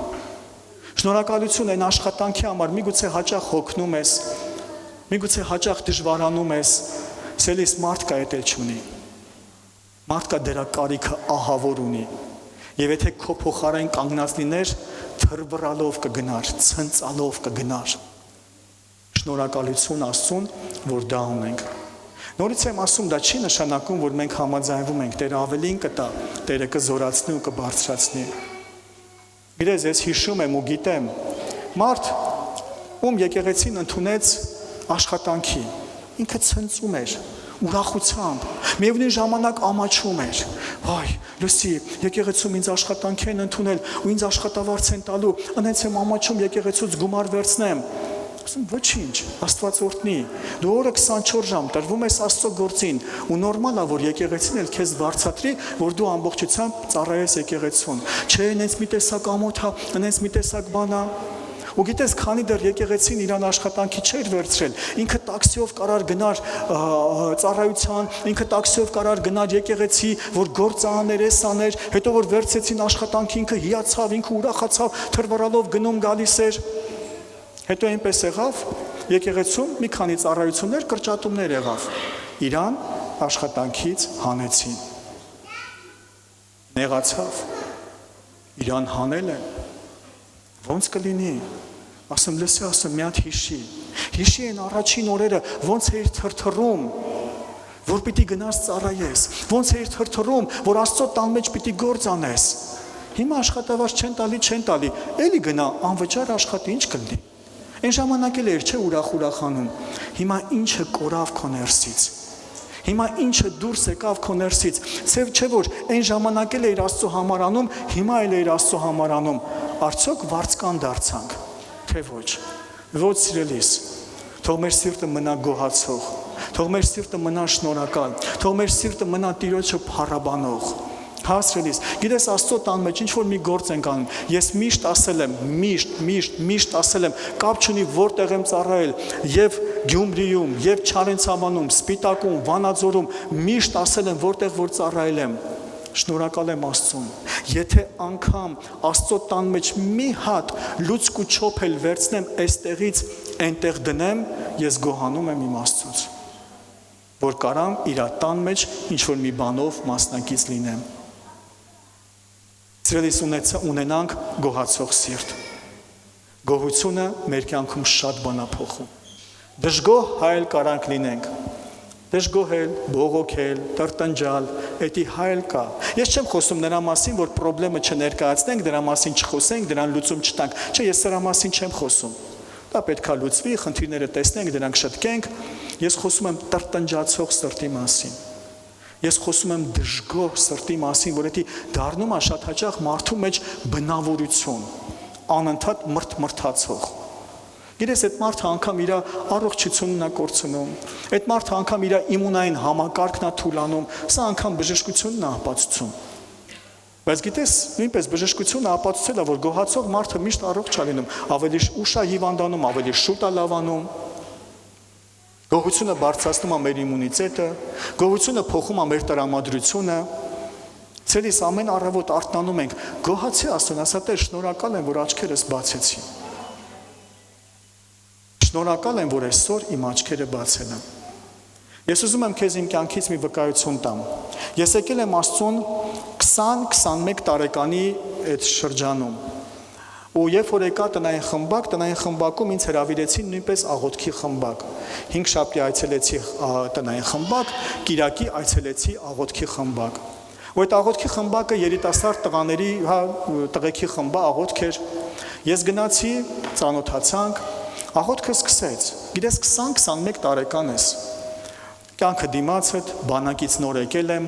Շնորհակալություն այն աշխատանքի համար, միգուցե հաճախ հոգնում ես, միգուցե հաճախ դժվարանում ես, սելիս մարդ կա էդ էլ չունի։ Մարդ կա դրա կարիքը ահավոր ունի։ Եվ եթե քո փոխարեն կանգնած լիներ, թրվռալով կգնար, ցնծալով կգնար։ Շնորհակալություն Աստծուն, որ դա ունենք։ Նորից եմ ասում, դա չի նշանակում, որ մենք համաձայնվում ենք, Տերը ավելին կտա, Տերը կզորացնի ու կբարձրացնի։ Գիտես, ես հիշում եմ ու գիտեմ, մարդ, ում եկեղեցին ընդունեց աշխատանքի, ինքը ցնծում էր, ուրախությամբ, միևնույն ժամանակ ամաչում էր, վայ, լսի, եկեղեցում ինձ աշխատանք են ընդունել ու ինձ աշխատավարձ են տալու, անենց եմ ամաչում եկեղեցուց գումար վերցնեմ։ Ասում, ոչինչ, Աստված օրհնի, դու օրը 24 ժամ տրվում ես Աստծո գործին ու նորմալ է, որ եկեղեցին էլ քեզ վարձատրի, որ դու ամբողջությամբ ծառայես եկեղեցուն։ Չէ, այնպես մի տեսակ ամոթ է, այնպես մի տեսակ բան է։ Ու գիտես, քանի դեռ եկեղեցին իրան աշխատանքի չէր վերցրել, ինքը տաքսիով կարար գնար ծառայության, ինքը տաքսիով կարար գնար եկեղեցի, որ գործ աներ, էս աներ, հետո որ վերցեցին աշխատանքի, ինքը հիացավ, ինքը ուրախացավ, թրվռալով գնում գալիս էր։ Հետո այնպես եղավ, եկեղեցում մի քանի ծառայություններ, կրճատումներ եղավ։ Իրան աշխատանքից հանեցին։ Նեղացավ։ Իրան հանել են։ Ոնց կլինի։ Ասում, լսի, ասում, մի հատ հիշի են առաջին օրերը, ոնց էր թրթռում, որ պիտի գնաս ծառայես, ոնց էր թրթռում, որ Աստծո տան մեջ պիտի գործ անես։ Հիմա աշխատավարձ չեն տալի, էլի գնա, անվճար աշխատի, ինչ կլինի։ Այն ժամանակ էլ էր չէ ուրախանում, հիմա ինչը կորավ քո ներսից, հիմա ինչը դուրս եկավ քո ներսից, չէ որ այն ժամանակ էլ էր Աստծո համար անում, հիմա էլ էր Աստծո համար անում, արդյոք վարձկան դարձանք, թե ոչ, ոչ սիրելիս, թող մեր սիրտը մնա գոհացող, թող մեր սիրտը մնա շնորհակալ, թող մեր սիրտը մնա Տիրոջը փառաբանող, Հասրելիս, գիտես Աստծո տան մեջ ինչ որ մի գործ ենք անում, ես միշտ ասել եմ, միշտ ասել եմ, կապ չունի որտեղ եմ ծառայել, եւ Գյումրիում, եւ Չարենցավանում, Սպիտակում, Վանաձորում, միշտ ասել եմ որտեղ որ ծառայել եմ, շնորհակալ եմ Աստծուն, եթե անգամ Աստծո տան մեջ մի հատ լուցկ ու չոփ էլ վերցնեմ այստեղից այնտեղ դնեմ, ես գոհանում եմ իմ Աստծուց, որ կարամ իր տան մեջ ինչ որ մի բանով մասնակից լինեմ։ Սիրելիս ունենանք գոհացող սիրտ։ Գոհությունը մեր կյանքում շատ բան է փոխում։ Դժգոհ հայել կարանք լինենք։ Դժգոհել, բողոքել, տրտնջալ, էդի հայել կա։ Ես չեմ խոսում նրա մասին, որ խնդրեմը չներկայացնենք, դրա մասին չխոսենք, դրան լուծում չտանք։ Չէ, ես սրա մասին չեմ խոսում։ Դա պետք է լուծվի, խնդիրները տեսնենք, դրանք շտկենք։ Ես խոսում եմ տրտնջացող սրտի մասին։ Ես խոսում եմ դժգոհ սրտի մասին, որ դա դառնում է շատ հաճախ մարդու մեջ բնավորություն, անընդհատ մրթմրթացող։ Գիտես, այդ մարդը անգամ իր առողջությունն է կորցնում, այդ մարդը անգամ իր իմունային համակարգն է թուլանում, սա անգամ բժշկությունն է ապացուցում։ Բայց գիտես, նույնպես բժշկությունը ապացուցել է, որ գոհացող մարդը միշտ առողջ է լինում, ավելի ուշ է հիվանդանում, ավելի շուտ է լավանում։ Գոհությունը բարձրացնում է մեր իմունիտետը, գոհությունը փոխում է մեր տրամադրությունը։ Ցելիս ամեն առավոտ արթնանում ենք, գոհացի Աստծուն, ասա Տեր, շնորհակալ եմ, որ աչքերս բացեցի։ Շնորհակալ եմ, որ այսօր իմ աչքերը բացել եմ։ Ես ուզում եմ քեզ իմ կյանքից մի վկայություն տամ։ Ես եկել եմ Աստծուն 20-21 տարեկանի այդ շրջանում։ Ու երբ որ եկա տնային խմբակում ինձ հրավիրեցին նույնպես աղոթքի խմբակ։ 5 շաբթի այցելեցի տնային խմբակ, Կիրակի այցելեցի աղոթքի խմբակ։ Ու այդ աղոթքի խմբակը երիտասարդ տղաների, տղեկի խմբա աղոթք էր։ Ես գնացի, ծանոթացանք, աղոթքը սկսեց։ Գիտես 20-21 տարեկան ես։ Կյանքը դիմացդ, բանակից նոր եկել եմ,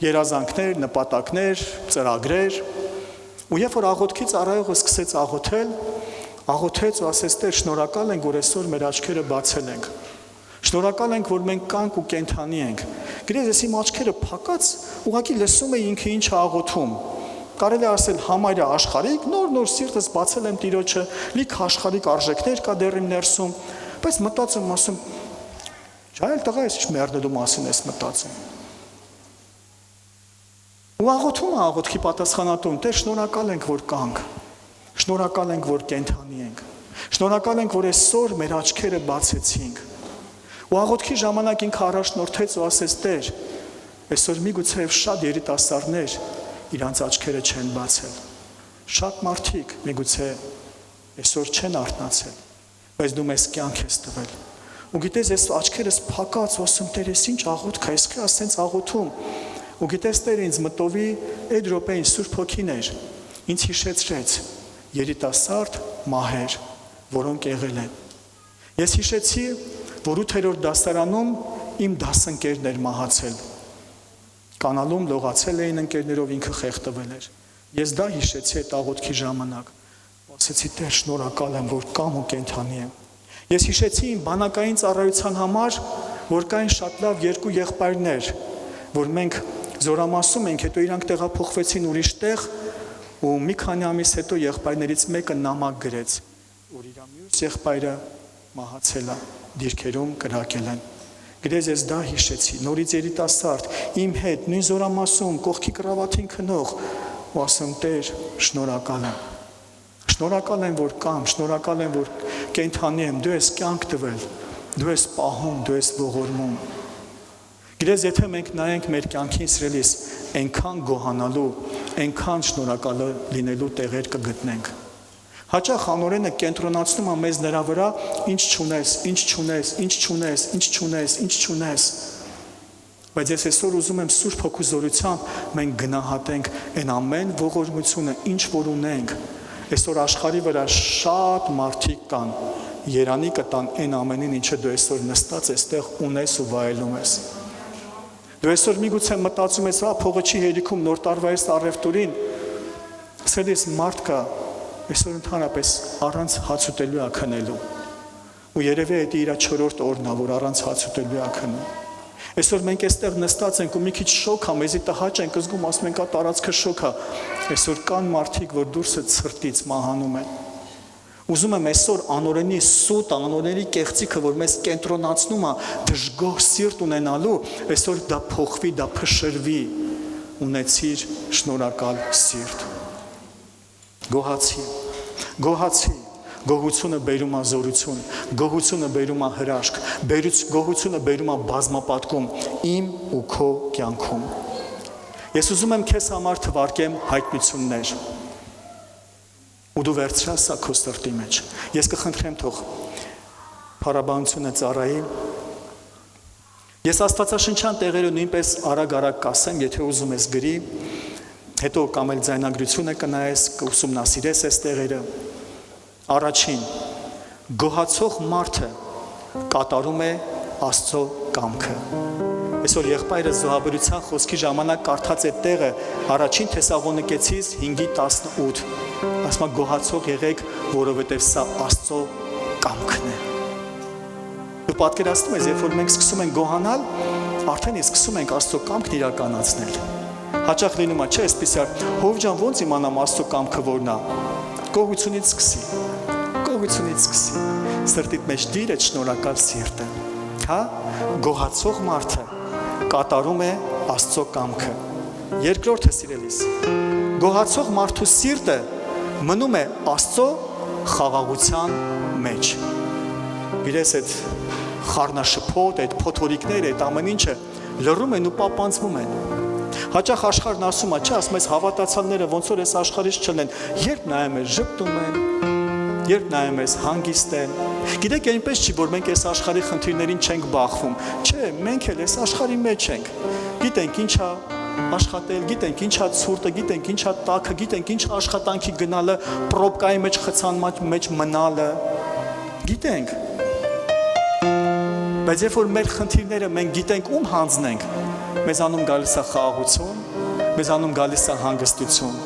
երազանքներ, նպատակներ, ծրագրեր։ Ու երբ որ աղոթքից առայողը սկսեց աղոթեց ու ասեց Տեր, շնորհակալ ենք, որ այսօր մեր աչքերը բացել ենք։ Շնորհակալ ենք, որ մենք կանք ու կենթանի ենք։ Գիտես, ես իմ աչքերը փակած, ուղղակի լսում էի ինքը ինչ աղոթում։ Կարելի է ասել համարյա աշխարհիկ, նոր սիրտս բացել եմ Տիրոջը, լիք աշխարհիկ արժեքներ կա դեռ իմ ներսում, բայց մտածում ասում, «Ջայել տղա, ես ինչ մերնելու մասին ես մտածում»։ Ու աղոթում է աղոթքի պատասխանատուն, Տեր, շնորհակալ ենք, որ կանք, շնորհակալ ենք, որ կենթանի ենք, շնորհակալ ենք, որ այսօր մեր աչքերը բացեցինք։ Ու աղոթքի ժամանակ ինքը առաջնորդեց ու ասեց Տեր, այսօր միգուցե շատ երիտասարդներ իրանց աչքերը չեն բացել։ Շատ մարդիկ միգուցե այսօր չեն արթնացել, բայց դու մեզ կյանք ես տվել։ Ու գիտես, ես աչքերս փակած ու ասում Տեր, ես ինչ աղոթք է, այսքան ասենց աղոթում։ Ու գիտես, Տեր ինձ մտովի այդ րոպեին Սուրբ Հոգին էր, ինձ հիշեցրեց երիտասարդ մահեր, որոնք եղել են։ Ես հիշեցի, որ 8-րդ դասարանում իմ դասընկերն էր մահացել։ Կանալում լողացել էին ընկերներով, ինքը խեղդվել էր։ Ես դա հիշեցի այդ աղոթքի ժամանակ։ Ասեցի Տեր, շնորհակալ եմ, որ կամ ու կենթանի եմ։ Ես հիշեցի իմ բանակային ծառայության համար, որ կային շատ լավ երկու եղբայրներ, որ մենք զորամասում ենք, հետո իրանք տեղափոխվեցին ուրիշ տեղ, ու մի քանի ամիս հետո եղբայրներից մեկը նամակ գրեց, որ իր մյուս եղբայրը մահացել է, դիրքերում կրակել են։ Գիտես, ես դա հիշեցի, նորից երիտասարդ, իմ հետ, նույն զորամասում, կողքի կրավաթին քնող, ու ասում Տեր, շնորհակալ եմ։ Շնորհակալ եմ, որ կամ, շնորհակալ եմ, որ կենթանի եմ, դու ես կյանք տվել, դու ես պահում, դու ես ողորմում։ Գիտես, եթե մենք նայենք մեր կյանքին սիրելիս, այնքան գոհանալու, այնքան շնորհակալ լինելու տեղեր կգտնենք։ Հաճախ անօրենը կենտրոնացնում է մեզ նրա վրա, ինչ չունես։ Բայց ես այսօր ուզում եմ Սուրբ Հոգու զորությամբ մենք գնահատենք այն ամեն ողորմությունը, ինչ որ ունենք։ Այսօր աշխարհի վրա շատ մարդիկ կան, երանի կտան այն ամենին, ինչը դու այսօր նստած այստեղ ունես ու վայելում ես։ Դու այսօր միգուցե մտածում ես, փողը չի հերիքում նոր տարվա այս առևտուրին, սերես մարդ կա, այսօր ընդհանրապես առանց հաց ուտելու է քնելու։ Ու երևի դա իր 4-րդ օրն է, որ առանց հաց ուտելու է քնում։ Այսօր մենք այստեղ նստած ենք ու մի քիչ շոկ ա, մեզի տհաճ ենք զգում, ասում ենք, տարածքը շոկ ա։ Այսօր կան մարդիկ, որ դուրսը ցրտից մահանում են։ Ուզում եմ այսօր անօրենի սուտ, անօրենի կեղծիքը, որ մեզ կենտրոնացնում է դժգոհ սիրտ ունենալու, այսօր դա փոխվի, դա փշրվի։ Ունեցիր շնորհակալ սիրտ։ Գոհացի։ Գոհությունը բերում է զորություն, գոհությունը բերում է հրաշք, գոհությունը բերում է բազմապատկում իմ ու քո կյանքում։ Ես ուզում եմ քեզ համար թվարկեմ հայտնություններ։ Ու դու վերցրա սա քո սրտի մեջ։ Ես կխնդրեմ թող փառաբանությունը ծառայի։ Ես աստվածաշնչյան տեղերը նույնպես արագ կասեմ, եթե ուզում ես գրի, հետո կամ էլ ձայնագրությունը կնայես, կուսումնասիրես այս տեղերը։ Առաջին, գոհացող մարդը կատարում է Աստծո կամքը։ Այսօր եղբայրը զոհաբերության խոսքի ժամանակ կարդաց այդ տեղը առաջին Թեսաղոնիկեցիս 5:18։ Ասում է գոհացող եղեք, որովհետև սա Աստծո կամքն է։ Դու պատկերացնում ես, երբ որ մենք սկսում ենք գոհանալ, արդեն սկսում ենք Աստծո կամքն իրականացնել։ Հաճախ լինում է, չէ՞, այսպեսի հով ջան, ո՞նց իմանամ Աստծո կամքը որն է։ Գոհությունից սկսի։ Սրտիդ մեջ դիր այդ շնորհակալ սիրտը։ Հա, գոհացող մարդը կատարում է Աստծո կամքը։ Երկրորդը սիրելիս, գոհացող մարդու սիրտը մնում է Աստծո խաղաղության մեջ։ Գիտես այդ խառնաշփոթ, այդ փոթորիկները, այդ ամեն ինչը լռում են ու պապանձվում են։ Հաճախ աշխարհն ասում է, չէ, ասում ես հավատացյալները ոնց որ այս աշխարհից չլեն, երբ նայում ես ժպտում են, երբ նայում ես հանգիստ են։ Գիտեք, այնպես չի, որ մենք այս աշխարհի խնդիրներին չենք բախվում։ Չէ, մենք էլ այս աշխարհի մեջ ենք։ Գիտենք ինչա աշխատել, գիտենք ինչա ցուրտը, գիտենք ինչա տաքը, գիտենք ինչ աշխատանքի գնալը, պրոբկայի մեջ խցան մեջ մնալը։ Գիտենք։ Բայց երբ որ մեր խնդիրները մենք գիտենք ում հանձնենք, մեզանում գալիս է խաղաղություն, մեզանում գալիս է հանգստություն։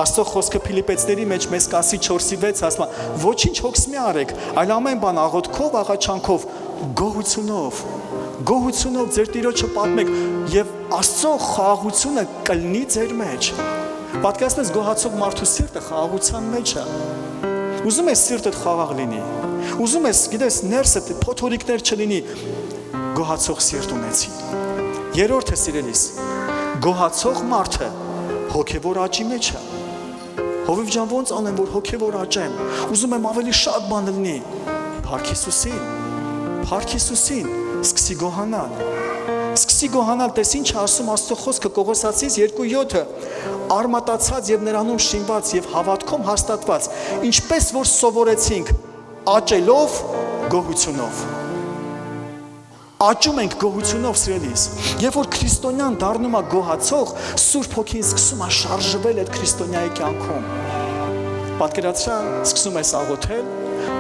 Աստծո խոսքը Փիլիպեցիների մեջ մեզ կասի 4:6 ասում է. ոչինչ հոգս մի արեք, այլ ամեն բան աղոթքով, աղաչանքով, գոհությունով ձեր Տիրոջը պատմեք եւ Աստծո խաղաղությունը կլինի ձեր մեջ։ Պատկերացնես գոհացող մարդու սիրտը խաղաղության մեջ է։ Ուզում ես սիրտդ խաղաղ լինի։ Ուզում ես, գիտես, ներսդ փոթորիկներ չլինի, գոհացող սիրտ ունեցի։ Երրորդը սիրելիս, գոհացող մարդը հոգևոր աճի մեջ է։ Հովիվ ջան, ոնց անեմ, որ հոգևոր աճեմ։ Ուզում եմ ավելի շատ բան լինի։ Փառք Հիսուսին, սկսի գոհանալ, տես ինչ ասում Աստծո խոսքը Կողոսացիս 2:7-ը, արմատացած եւ նրանում շինված եւ հավատքում հաստատված, ինչպես որ սովորեցինք, աճելով գոհությունով։ Աճում ենք գոհությունով սիրելիս։ Երբ որ քրիստոնյան դառնում է գոհացող, Սուրբ Հոգին սկսում է շարժվել այդ քրիստոնյայի կյանքում։ Պատկերացրա, սկսում ես աղոթել,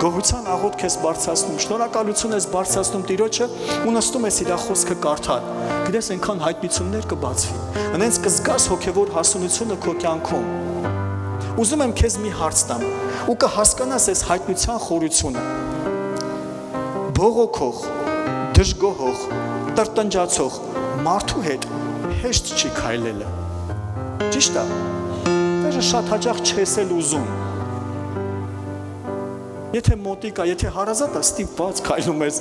գոհության աղոթք ես բարձրացնում, շնորհակալություն ես բարձրացնում Տիրոջը ու նստում ես իր խոսքը կարդալ։ Գիտես, այնքան հայտնություններ կբացվի։ Հենց կզգաս հոգևոր հասունությունը քո կյանքում։ Ուզում եմ քեզ մի հարց տամ ու կհասկանաս այս հայտնության խորությունը։ Բողոքող, դժգոհող, տրտնջացող մարդու հետ հեշտ չի քայլելը։ Ճիշտ է։ Դեռ շատ հաճախ չես էլ ուզում։ Եթե մոտիկ է, եթե հարազատ է, ստիպված քայլում ես,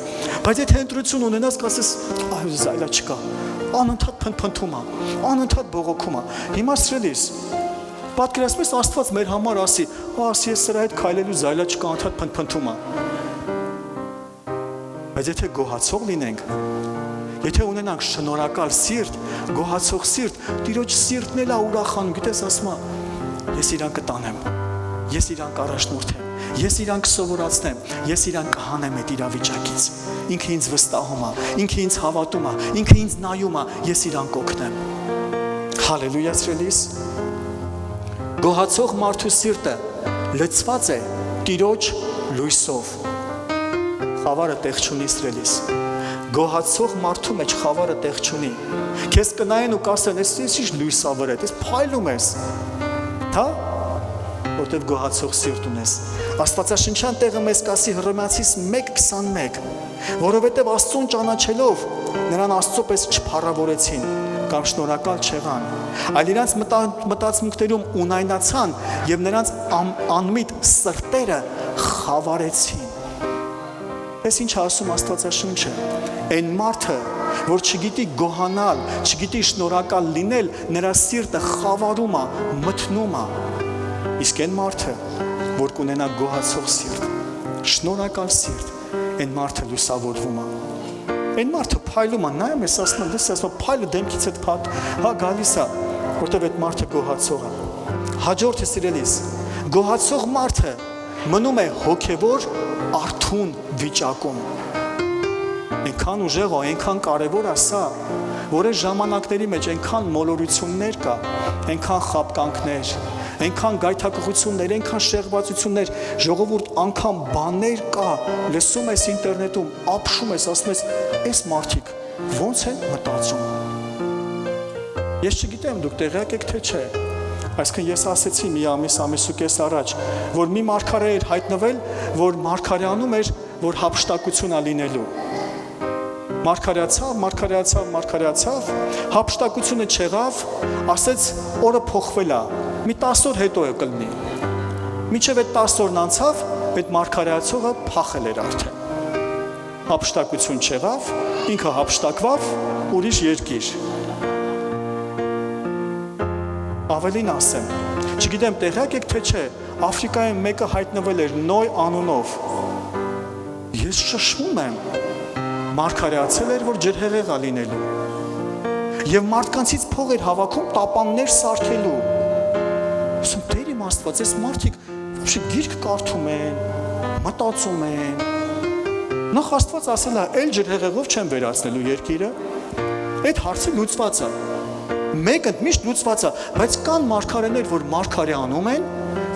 բայց եթե ընտրություն ունենաս, կասես, այ զայլա չկա։ Անընդհատ փնփնթում է, անընդհատ բողոքում է։ Հիմա սրելիս, պատկերացնես Աստված մեր համար ասի, ասի ես սրա հետ քայլելու զայլա չկա, անընդհատ փնփնթում է։ Բայց եթե գոհացող լինենք, եթե ունենանք շնորհակալ սիրտ, գոհացող սիրտ, Տիրոջ սիրտն էլ է ուրախանում, գիտես, ասում է, ես իրան կտանեմ, ես իրան կառաջնորդեմ, ես իրան կսովորացնեմ, ես իրան կհանեմ այդ իրավիճակից։ Ինքը ինձ վստահում է, ինքը ինձ հավատում է, ինքը ինձ նայում է, ես իրան կօգնեմ։ Հալելույա սիրելիս։ Գոհացող մարդու սիրտը լցված է Տիրոջ լույսով։ Խավարը տեղ չունի սիրելիս։ Գոհացող մարդու մեջ խավարը տեղ չունի։ Քեզ կնայեն ու կասեն, ես ինչ լույս ա վրետ, ես փայլում ես։ Հա? որտեվ գոհացող սիրտ ունես։ Աստվածաշնչյան տեղը մեզ կասի Հռոմեացիս 1:21, որովհետև Աստծուն ճանաչելով նրան Աստծո պես չփառավորեցին կամ շնորհակալ չեղան, այլ իրանց մտածմունքներում ունայնացան եւ նրանց անմիտ սրտերը խավարեցին։ Այս ինչ ասում Աստվածաշունչը։ Այն մարդը, որ չգիտի գոհանալ, չգիտի շնորհակալ լինել, նրա սիրտը խավարում է, մթնում է։ Իսկ այն մարդը, որ կունենա գոհացող սիրտ, շնորհակալ սիրտ, այն մարդը լուսավորվում է։ Այն մարդը փայլում է, նայում ես ասում, լսում, փայլը դեմքից հետ փաթ, հա գալիս է, որտեվ այդ մարդը գոհացող է։ Հաջորդը սիրելիս, գոհացող մարդը մնում է հոգևոր արթուն վիճակում։ Այնքան ուժեղ է, այնքան կարևոր է սա, որ այս ժամանակների մեջ այնքան մոլորություններ կա, այնքան խաբկանքներ, այնքան գայթակղություններ, այնքան շեղվածություններ, ժողովուրդ անգամ բաներ կա, լսում ես ինտերնետում, ապշում ես, ասում ես, այս մարդիկ ո՞նց են մտածում։ Ես չգիտեմ, դուք տեղյակ եք թե չէ։ Այսինքն ես ասեցի մի ամիս ու կես առաջ, որ մի մարգարե էր հայտնվել, որ մարգարեանում էր, որ հափշտակություն է լինելու։ Մարգարեացավ, հափշտակությունը չեղավ, ասեց օրը փոխվել է, մի 10 օր հետո է կլինի։ Մինչև այդ 10 օրն անցավ, այդ մարգարեացողը փախել էր արդեն։ Հափշտակություն չեղավ, ինքը հափշտակվավ ուրիշ երկիր։ Ավելին ասեմ, չգիտեմ տեղյակ եք թե չէ, Աֆրիկայում մեկը հայտնվել էր Նոյ անունով։ Ես շշմում եմ, մարգարեացել էր, որ ջրհեղեղ է լինելու։ Եվ մարդկանցից փող էր հավաքում տապաններ սարքելու։ Ասում Տեր իմ Աստված, այս մարդիկ ոչ գիրք կարդում են, մտածում են։ Նախ Աստված ասել է, «Էլ ջրհեղեղով չեն վերացնելու երկիրը»։ Այդ հարցը լուծված է։ Մեկը միշտ լուծված է, բայց կան մարգարեներ, որ մարգարե անում են,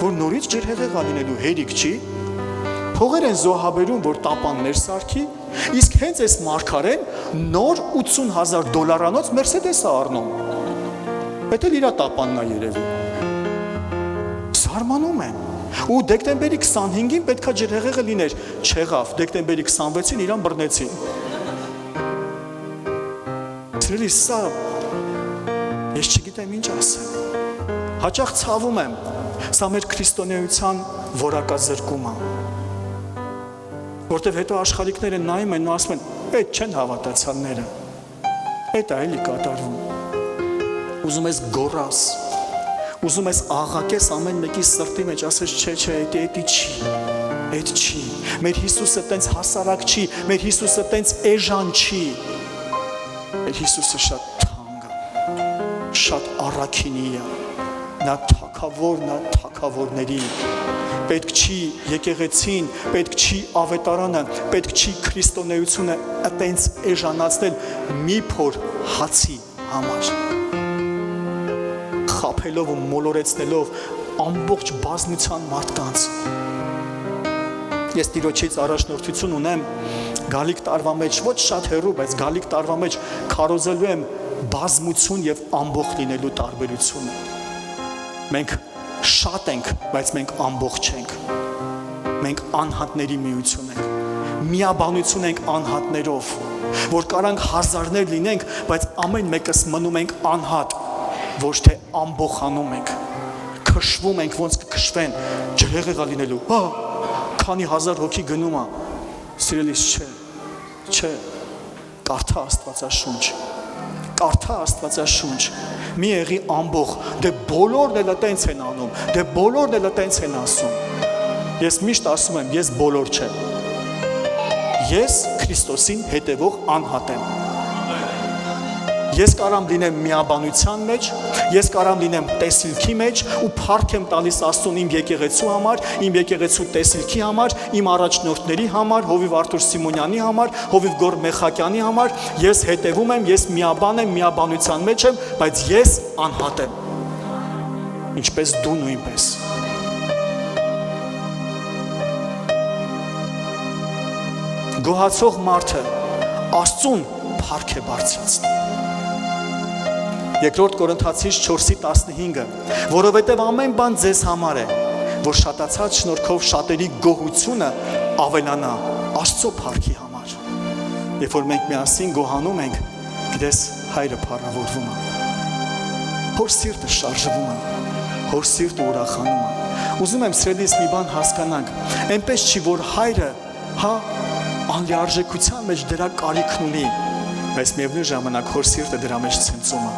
որ նորից ջրհեղեղ է լինելու, հերիք չի։ Փողեր են զոհաբերում, որ տապաններ սարքի, իսկ հենց այս մարգարեն նոր $80,000 Mercedes է առնում։ Պետք է իր տապանն է երևի։ Զարմանում են։ Ու դեկտեմբերի 25-ին պետքա ջրհեղեղը լիներ, չեղավ, դեկտեմբերի 26-ին իրան բռնեցին։ Սիրելի, սա ես չգիտեմ ինչ ասեմ։ Հաճախ ցավում եմ, սա մեր քրիստոնեության որակազրկումը։ Որտեվ հետո աշխարհիկները նայում են ու ասում են, այդ չեն հավատացյալները։ Այդ է էլի կատարվում։ Ուզում ես գոռաս, ուզում ես աղաղակես ամեն մեկի սրտի մեջ, ասես չէ, այդ չի։ Մեր Հիսուսը տենց հասարակ չի, մեր Հիսուսը տենց էժան չի։ Մեր Հիսուսը շատ թանկ է, շատ առաքինի է, նա թագավորների։ Պետք չի եկեղեցին, պետք չի ավետարանը, պետք չի քրիստոնեությունը այտենց էժանացնել մի փոր հացի համար։ Խափելով ու մոլորեցնելով ամբողջ բազմության մարդկանց։ Ես Տիրոջից առաջնորդություն ունեմ գալիք տարվա մեջ, ոչ շատ հեռու, բայց գալիք տարվա մեջ քարոզելու եմ բազմություն եւ ամբողջ լինելու տարբերությունը։ Մենք շատ ենք, բայց մենք ամբողջ չենք։ Մենք անհատների միություն ենք։ Միաբանություն ենք անհատներով, որ կարանք հազարներ լինենք, բայց ամեն մեկս մնում ենք անհատ, ոչ թե ամբողանում ենք։ Քշվում ենք, ոնց կքշվեն, ջրհեղեղ է լինելու։ Հա, քանի հազար հոգի գնում է։ Սիրելիս, չէ, կարդա Աստվածաշունչ։ Կարդա Աստվածաշունչ, մի եղի ամբող, դե բոլորն էլ տենց են անում, դե բոլորն էլ տենց են ասում։ Ես միշտ ասում եմ, ես բոլոր չեմ։ Ես Քրիստոսին հետևող անհատ եմ։ Ես կարամ լինեմ միաբանության մեջ, ես կարամ լինեմ տեսիլքի մեջ ու փառք եմ տալիս Աստծուն իմ եկեղեցու համար, իմ եկեղեցու տեսիլքի համար, իմ առաջնորդների համար, Հովիվ Արթուր Սիմոնյանի համար, Հովիվ Գոր Մեխակյանի համար, ես հետևում եմ, ես միաբան եմ, միաբանության մեջ եմ, բայց ես անհատ եմ։ Ինչպես դու նույնպես։ Գոհացող մարդը Աստծուն փառք է բարձրացնում։ Երկրորդ Կորինթացիս 4:15, որովհետև ամեն բան ձեզ համար է, որ շատացած շնորհքով շատերի գոհությունը ավելանա Աստծո փառքի համար։ Երբ որ մենք միասին գոհանում ենք, գիտես, հայրը փառավորվում է։ Հոր սիրտը շարժվում է, հոր սիրտը ուրախանում է։ Ուզում եմ սրելիս մի բան հասկանանք, այնպես չի, որ հայրը, անլիարժեքության մեջ դրա կարիքն ունի, բայց միևնույն ժամանակ հոր սիրտը դրա մեջ ցնծում է։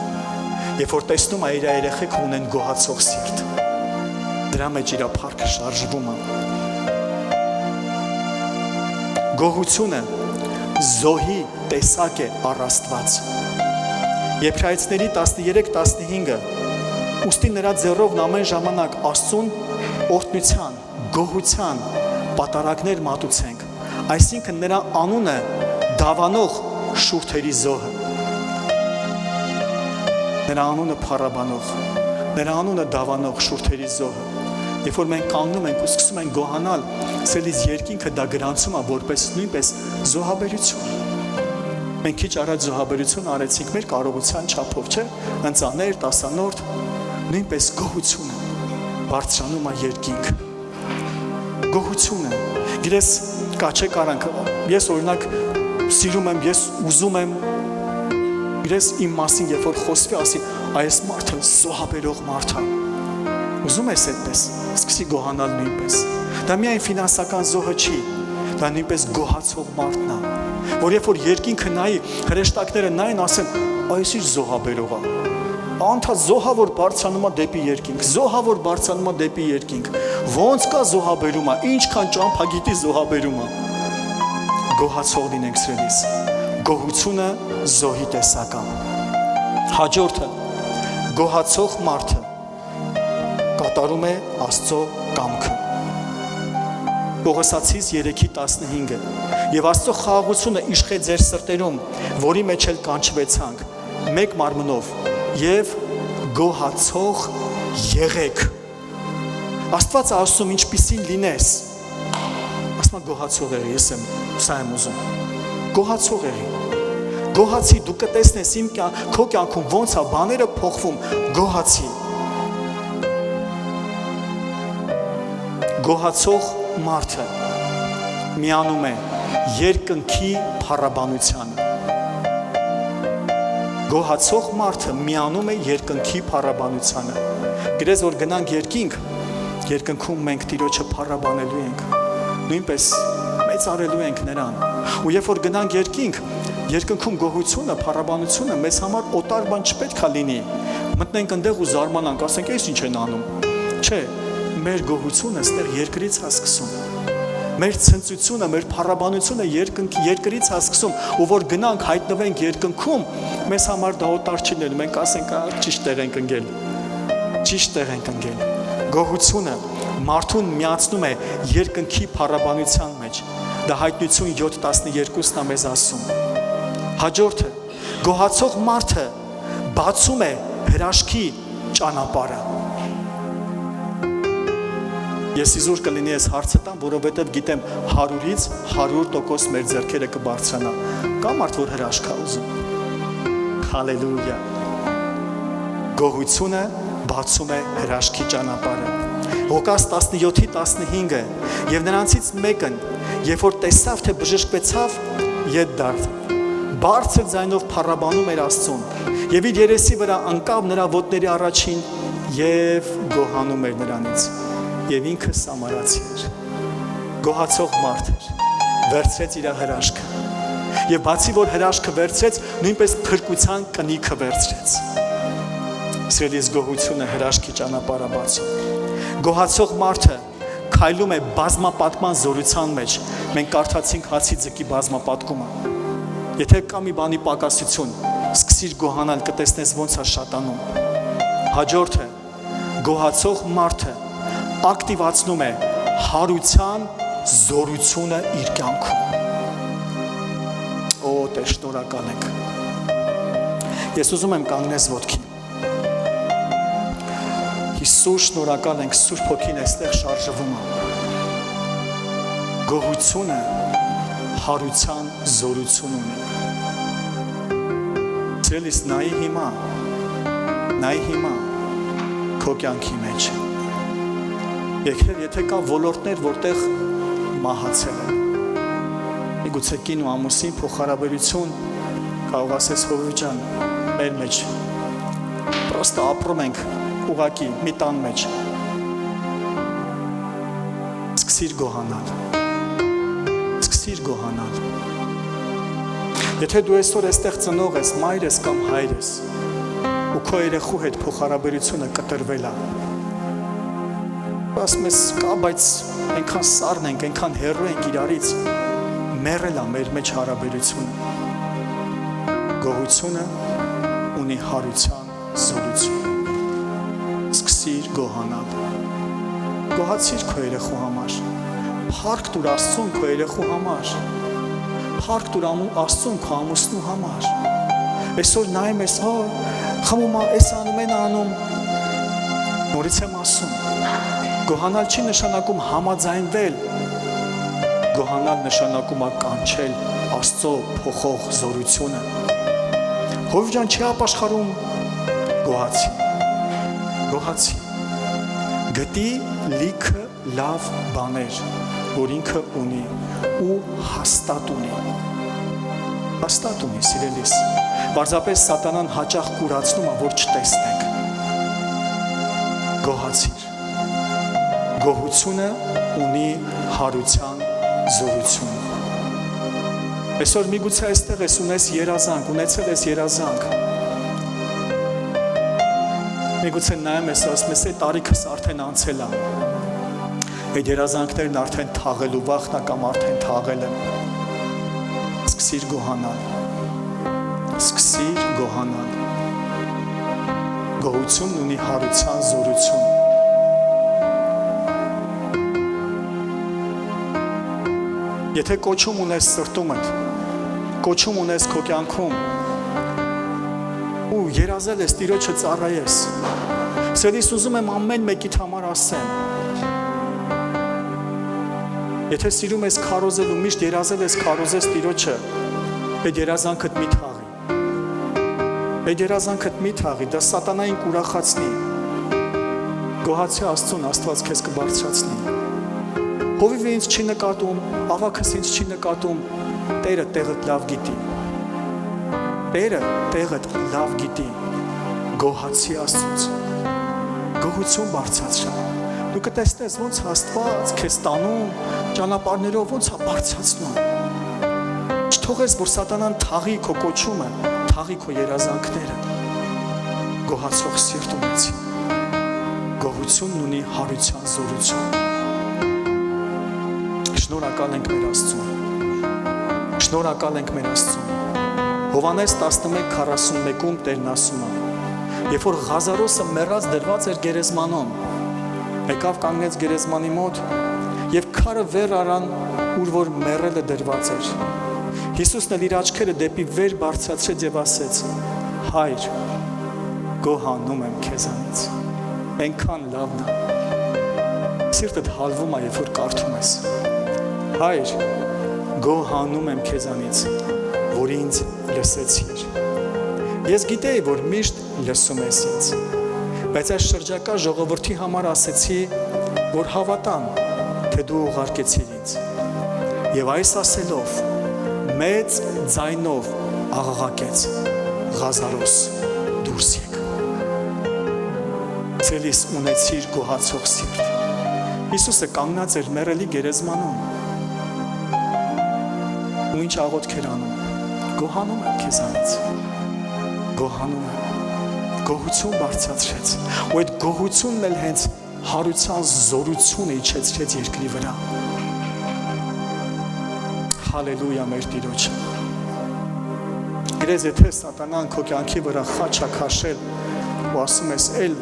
Երբ որ տեսնում է իր երեխեքը ունեն գոհացող սիրտ, դրա մեջ իր փառքը շարժվում է։ Գոհությունը զոհի տեսակ է առ Աստված։ Եբրայեցիների 13-15-ը ուստի նրա ձեռով ամեն ժամանակ Աստծուն օրհնության, գոհության պատարագներ մատուցենք, այսինքն նրա անունը դավանող շուրթերի զոհը, նրա անունը փառաբանող, նրա անունը դավանող շուրթերի զոհը։ Երբ որ մենք կանգնում ենք ու սկսում ենք գոհանալ, սելից երկինքը դա գրանցում է որպես նույնպես զոհաբերություն։ Մենք քիչ առաջ զոհաբերություն արեցինք մեր կարողության չափով, չէ՞, ընծաներ, տասանորդ, նույնպես գոհությունը բարձրանում է երկինք։ Գոհությունը, գիտես, կա չէ կարանք, ես օրինակ սիրում եմ, ես ուզում եմ, գիտես իմ մասին, երբ որ խոսվի, ասի, այս մարդը զոհաբերող մարդ է։ Ուզում ես այդպես, սկսի գոհանալ նույնպես։ Դա միայն ֆինանսական զոհը չի, դա նույնպես գոհացող մարդն է, որ երբ որ երկինքը նայի, հրեշտակները նային, ասեն, այս ինչ զոհաբերող է։ Անդադ զոհա որ բարձրանում է դեպի երկինք, զոհա որ բարձրանում է դեպի երկինք, ոնց կա զոհաբերումը, ինչքան ճամփագիտի զոհաբերումը։ Գոհացող լինենք սրելիս, գոհությունը զոհի տեսակ է։ Հաջորդը, գոհացող մարդը կատարում է Աստծո կամքը։ Պողոսացիս 3:15-ը եւ Աստծո խաղաղությունը իշխե ձեր սրտերում, որի մեջ էլ կանչվեցանք, մեկ մարմնով եւ գոհացող եղեք։ Աստված ասում ինչպիսին լինես։ Ասում գոհացող եղի, ես եմ, սա եմ ուզում։ Գոհացող եղի։ Գոհացի, դու կտեսնես իմ քո կյանքում ոնց է բաները փոխվում, գոհացի։ Գոհացող մարդը միանում է երկնքի փառաբանությանը։ Գոհացող մարդը միանում է երկնքի փառաբանությանը։ Գրես որ գնանք երկինքում մենք Տիրոջը փառաբանելու ենք, նույնպես մեծարելու ենք նրան։ Ու երբ որ գնանք երկինքում գոհությունը, փառաբանությունը մեզ համար օտար բան չպետք է լինի։ Մտնենք այնտեղ ու զարմանանք, ասենք, այս ինչ են անում։ Չէ, մեր գոհությունը այստեղ երկրից է սկսում։ Մեր ցնծությունը, մեր փառաբանությունը երկրից է սկսում, ու որ գնանք հայտնվենք երկնքում, մեզ համար դա օտար չի լինելու, մենք ասենք, ճիշտ տեղ ենք ընկել։ Ճիշտ տեղ ենք ընկել։ Գոհությունը մարդուն միացնում է երկնքի փառաբանության մեջ։ Դա Հայտնություն 7:12-ն է մեզ ասում։ Հաջորդը, գոհացող մարդը բացում է հրաշքի ճանապարհը։ Ես իզուր կլինի ես հարցը տամ, որովհետև գիտեմ 100-ից 100% մեր ձեռքերը կբարձրանա։ Կա մարդ, որ հրաշք է ուզում։ Հալելույա։ Գոհությունը բացում է հրաշքի ճանապարհը։ Ղուկաս 17:15-ը եւ նրանցից մեկն, երբ որ տեսավ, թե բժշկվեցավ, ետ դարձավ։ Բարձր ձայնով փառաբանում էր Աստծուն եւ իր երեսի վրա ընկավ նրա ոտների առաջին եւ գոհանում էր նրանից։ Եվ ինքը սամարացի էր, գոհացող մարդ էր, վերցրեց իր հրաշքը, և բացի որ հրաշքը վերցրեց, նույնպես փրկության կնիքը վերցրեց։ Սիրելիս գոհությունը հրաշքի ճանապարհ է բացում։ Գոհացող մարդը քայլում է բազմապատկման զորության մեջ, մենք կարդացինք Հացի ձկի բազմապատկումը։ Եթե կա մի բանի պակասություն, սկսիր գոհանալ, կտեսնես ոնց է շատանում։ Հաջորդը, գոհացող մարդը ակտիվացնում է հարության զորությունը իր կյանքում։ Օ, Տեր, շնորհակալ ենք։ Ես ուզում եմ կանգնես ոտքի։ Հիսուս, շնորհակալ ենք, Սուրբ Հոգին այստեղ շարժվում է։ Գոհությունը հարության զորություն ունի։ Սիրելիս, նայի հիմա քո կյանքի մեջ։ Եկել, եթե կա ոլորտներ, որտեղ մահացել են։ Միգուցե կին ու ամուսին փոխհարաբերություն կարող ասես Հովիվ ջան, մեր մեջ պրոստը ապրում ենք ուղակի մի տան մեջ։ Սկսիր գոհանալ։ Սկսիր գոհանալ։ Եթե դու այսօր այստեղ ծնող ես, մայր ես կամ հայր ես, ու քո երեխու հետ փոխհարաբերությունը կտրվել է, ասում ես կա, բայց այնքան սառն ենք, այնքան հեռու ենք իրարից, մեռել է մեր մեջ հարաբերությունը։ Գոհությունը ունի հարության զորություն։ Սկսիր գոհանալ։ Գոհացիր քո երեխու համար։ Փառք տուր Աստծուն քո երեխու համար։ Փառք տուր Աստծուն քո ամուսնու համար։ Այսօր նայում ես, խմում է, այս անում են անում։ Նորից եմ ասում, գոհանալ չի նշանակում համաձայնվել։ Գոհանալ նշանակում է կանչել Աստծո փոխող զորությունը։ Հովիվ ջան չի ապաշխարում, գոհացի։ Գոհացի։ Գտի լիքը լավ բաներ, որ ինքը ունի ու հաստատ ունի։ Հաստատ ունի, սիրելիս։ Պարզապես սատանան հաճախ կուրացնում է, որ չտեսնենք։ Գոհացիր։ Գոհությունը ունի հարության զորություն։ Այսօր միգուցե այստեղ ես ունես երազանք, ունեցել ես երազանք։ Միգուցե նայում ես, ասում ես, տարիքս արդեն անցել է։ Այդ երազանքներն արդեն թաղելու վախն է կամ արդեն թաղել եմ։ Սկսիր գոհանալ։ Սկսիր գոհանալ։ Գոհությունն ունի հարության զորություն։ Եթե կոչում ունես սրտումդ, կոչում ունես քո կյանքում ու երազել ես Տիրոջը ծառայես, սիրելիս ուզում եմ ամեն մեկիդ համար ասեմ, եթե սիրում ես քարոզել ու միշտ երազել ես քարոզես Տիրոջը, այդ երազանքդ մի թաղի, այդ երազանքդ մի թաղի, դա սատանային կուրախացնի, գոհացի Աստծուն, Աստված քեզ կբարձրացնի։ Հովիվը ինձ չի նկատում, ավագս ինձ չի նկատում, Տերը տեղդ լավ գիտի։ Տերը տեղդ լավ գիտի, գոհացի Աստծուց, գոհություն բարձրացրա։ Դու կտեսնես ոնց Աստված քեզ տանում, ճանապարհներով ոնց է բարձրացնում։ Չթողես, որ սատանան թաղի քո կոչումը, թաղի քո երազանքները։ Գոհացող սիրտ ունեցի։ Գոհությունն ունի հարության զորություն։ Շնորհակալ ենք մեր Աստծուն։ Շնորհակալ ենք մեր Աստծուն։ Հովհաննես 11:41-ում Տերն ասում է. Երբ որ Ղազարոսը մեռած դրված էր գերեզմանում, եկավ կանգնեց գերեզմանի մոտ եւ քարը վեր արան, ուր որ մեռելը դրված էր։ Հիսուսն էլ իր աչքերը դեպի վեր բարձրացրեց եւ ասեց. Հայր, գոհանում եմ քեզանից։ Այնքան լավն է։ Սիրտդ հալվում է, երբ որ կարդում ես։ Հայր, գոհանում եմ քեզանից, որ ինձ լսեցիր։ Ես գիտեի, որ միշտ լսում ես ինձ, բայց այս շրջակա ժողովրդի համար ասեցի, որ հավատամ, թե դու ուղարկեցիր ինձ։ Եվ այս ասելով, մեծ ձայնով աղաղակեց. Ղազարոս, դուրս եկ։ Ցելիս ունեցիր գոհացող սիրտ։ Հիսուսը կանգնած էր մեռելի գերեզմանում։ Ու ինչ աղոթք էր անում։ Գոհանում եմ քեզանից։ Գոհանում եմ։ Գոհություն բարձրացրեց։ Ու այդ գոհությունն էլ հենց հարության զորությունը իջեցրեց երկրի վրա։ Հալելույա մեր Տիրոջ։ Գրեզ եթե սատանան քո կյանքի վրա խաչ է քաշել ու ասում ես էլ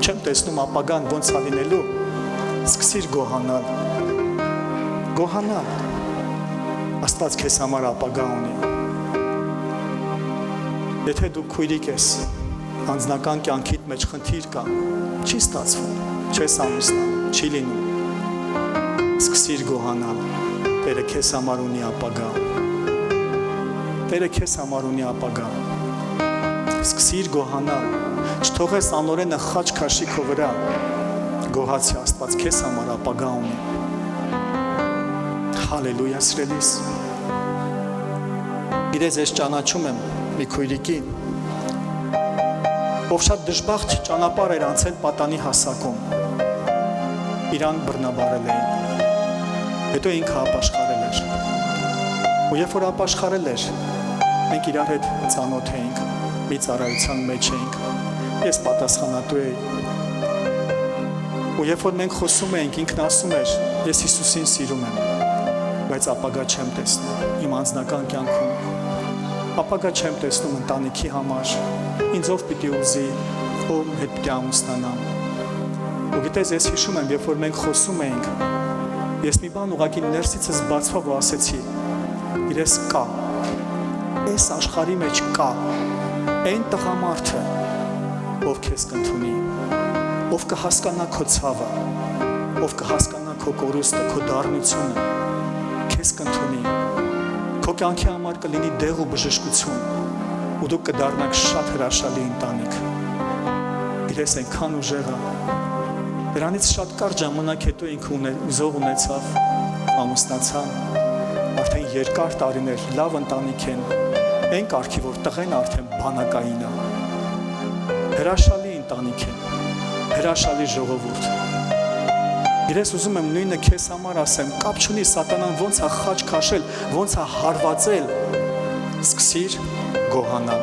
չեմ տեսնում ապագան ոնց է լինելու, սկսիր գոհանալ։ Գոհանալ։ Աստված քեզ համար ապագա ունի։ Եթե դու քույրիկ ես, անձնական կյանքիդ մեջ խնդիր կա, չի ստացվում, չես ամուսնանում, չի լինում։ Սկսիր գոհանալ, Տերը քեզ համար ունի ապագա։ Տերը քեզ համար ունի ապագա։ Սկսիր գոհանալ, չթողես անօրենը խաչ քաշի քո վրա։ Գոհացի Աստված քեզ համար ապագա ունի։ Հալելույա սիրելիս։ Գիտես, ես ճանաչում եմ մի քույրիկի, ով շատ դժբախտ ճանապարհ էր անցել պատանի հասակում։ Իրան բռնաբարել էին։ Հետո ինքը ապաշխարել էր։ Ու երբ որ ապաշխարել էր, մենք իրար հետ ծանոթ էինք, մի ծառայության մեջ էինք։ Ես պատասխանատու էի։ Ու երբ որ մենք խոսում էինք, ինքն ասում էր, ես Հիսուսին սիրում եմ, բայց ապագա չեմ տեսնում իմ անձնական կյանքում։ Ապագա չեմ տեսնում ընտանիքի համար, ինձ ով պիտի ուզի, ով հետ պիտի ամուսնանամ։ Ու գիտես, ես հիշում եմ, երբ որ մենք խոսում էինք, ես մի բան ուղղակի ներսիցս բացվավ ու ասեցի, իրես կա, այս աշխարհի մեջ կա, այն տղամարդը, ով քեզ կընդունի, ով կհասկանա քո ցավը, ով կհասկանա քո կորուստը, քո դառնությունը, քեզ կընդունի, քո կյանքի համար կլինի դեղ ու բժշկություն, ու դուք կդառնաք շատ հրաշալի ընտանիք։ Իրես այնքան ուժեղ է։ Դրանից շատ կարճ ժամանակ հետո ինքը ուզող ունեցավ, ամուսնացան, արդեն երկար տարիներ լավ ընտանիք են, այն կարգի, որ տղեն արդեն բանակային է։ Հրաշալի ընտանիք են, հրաշալի ժողովուրդ։ Իրես ուզում եմ նույնը քեզ համար ասեմ, կապ չունի սատանան ոնց է խաչ քաշել, ոնց է հարվածել, սկսիր գոհանալ։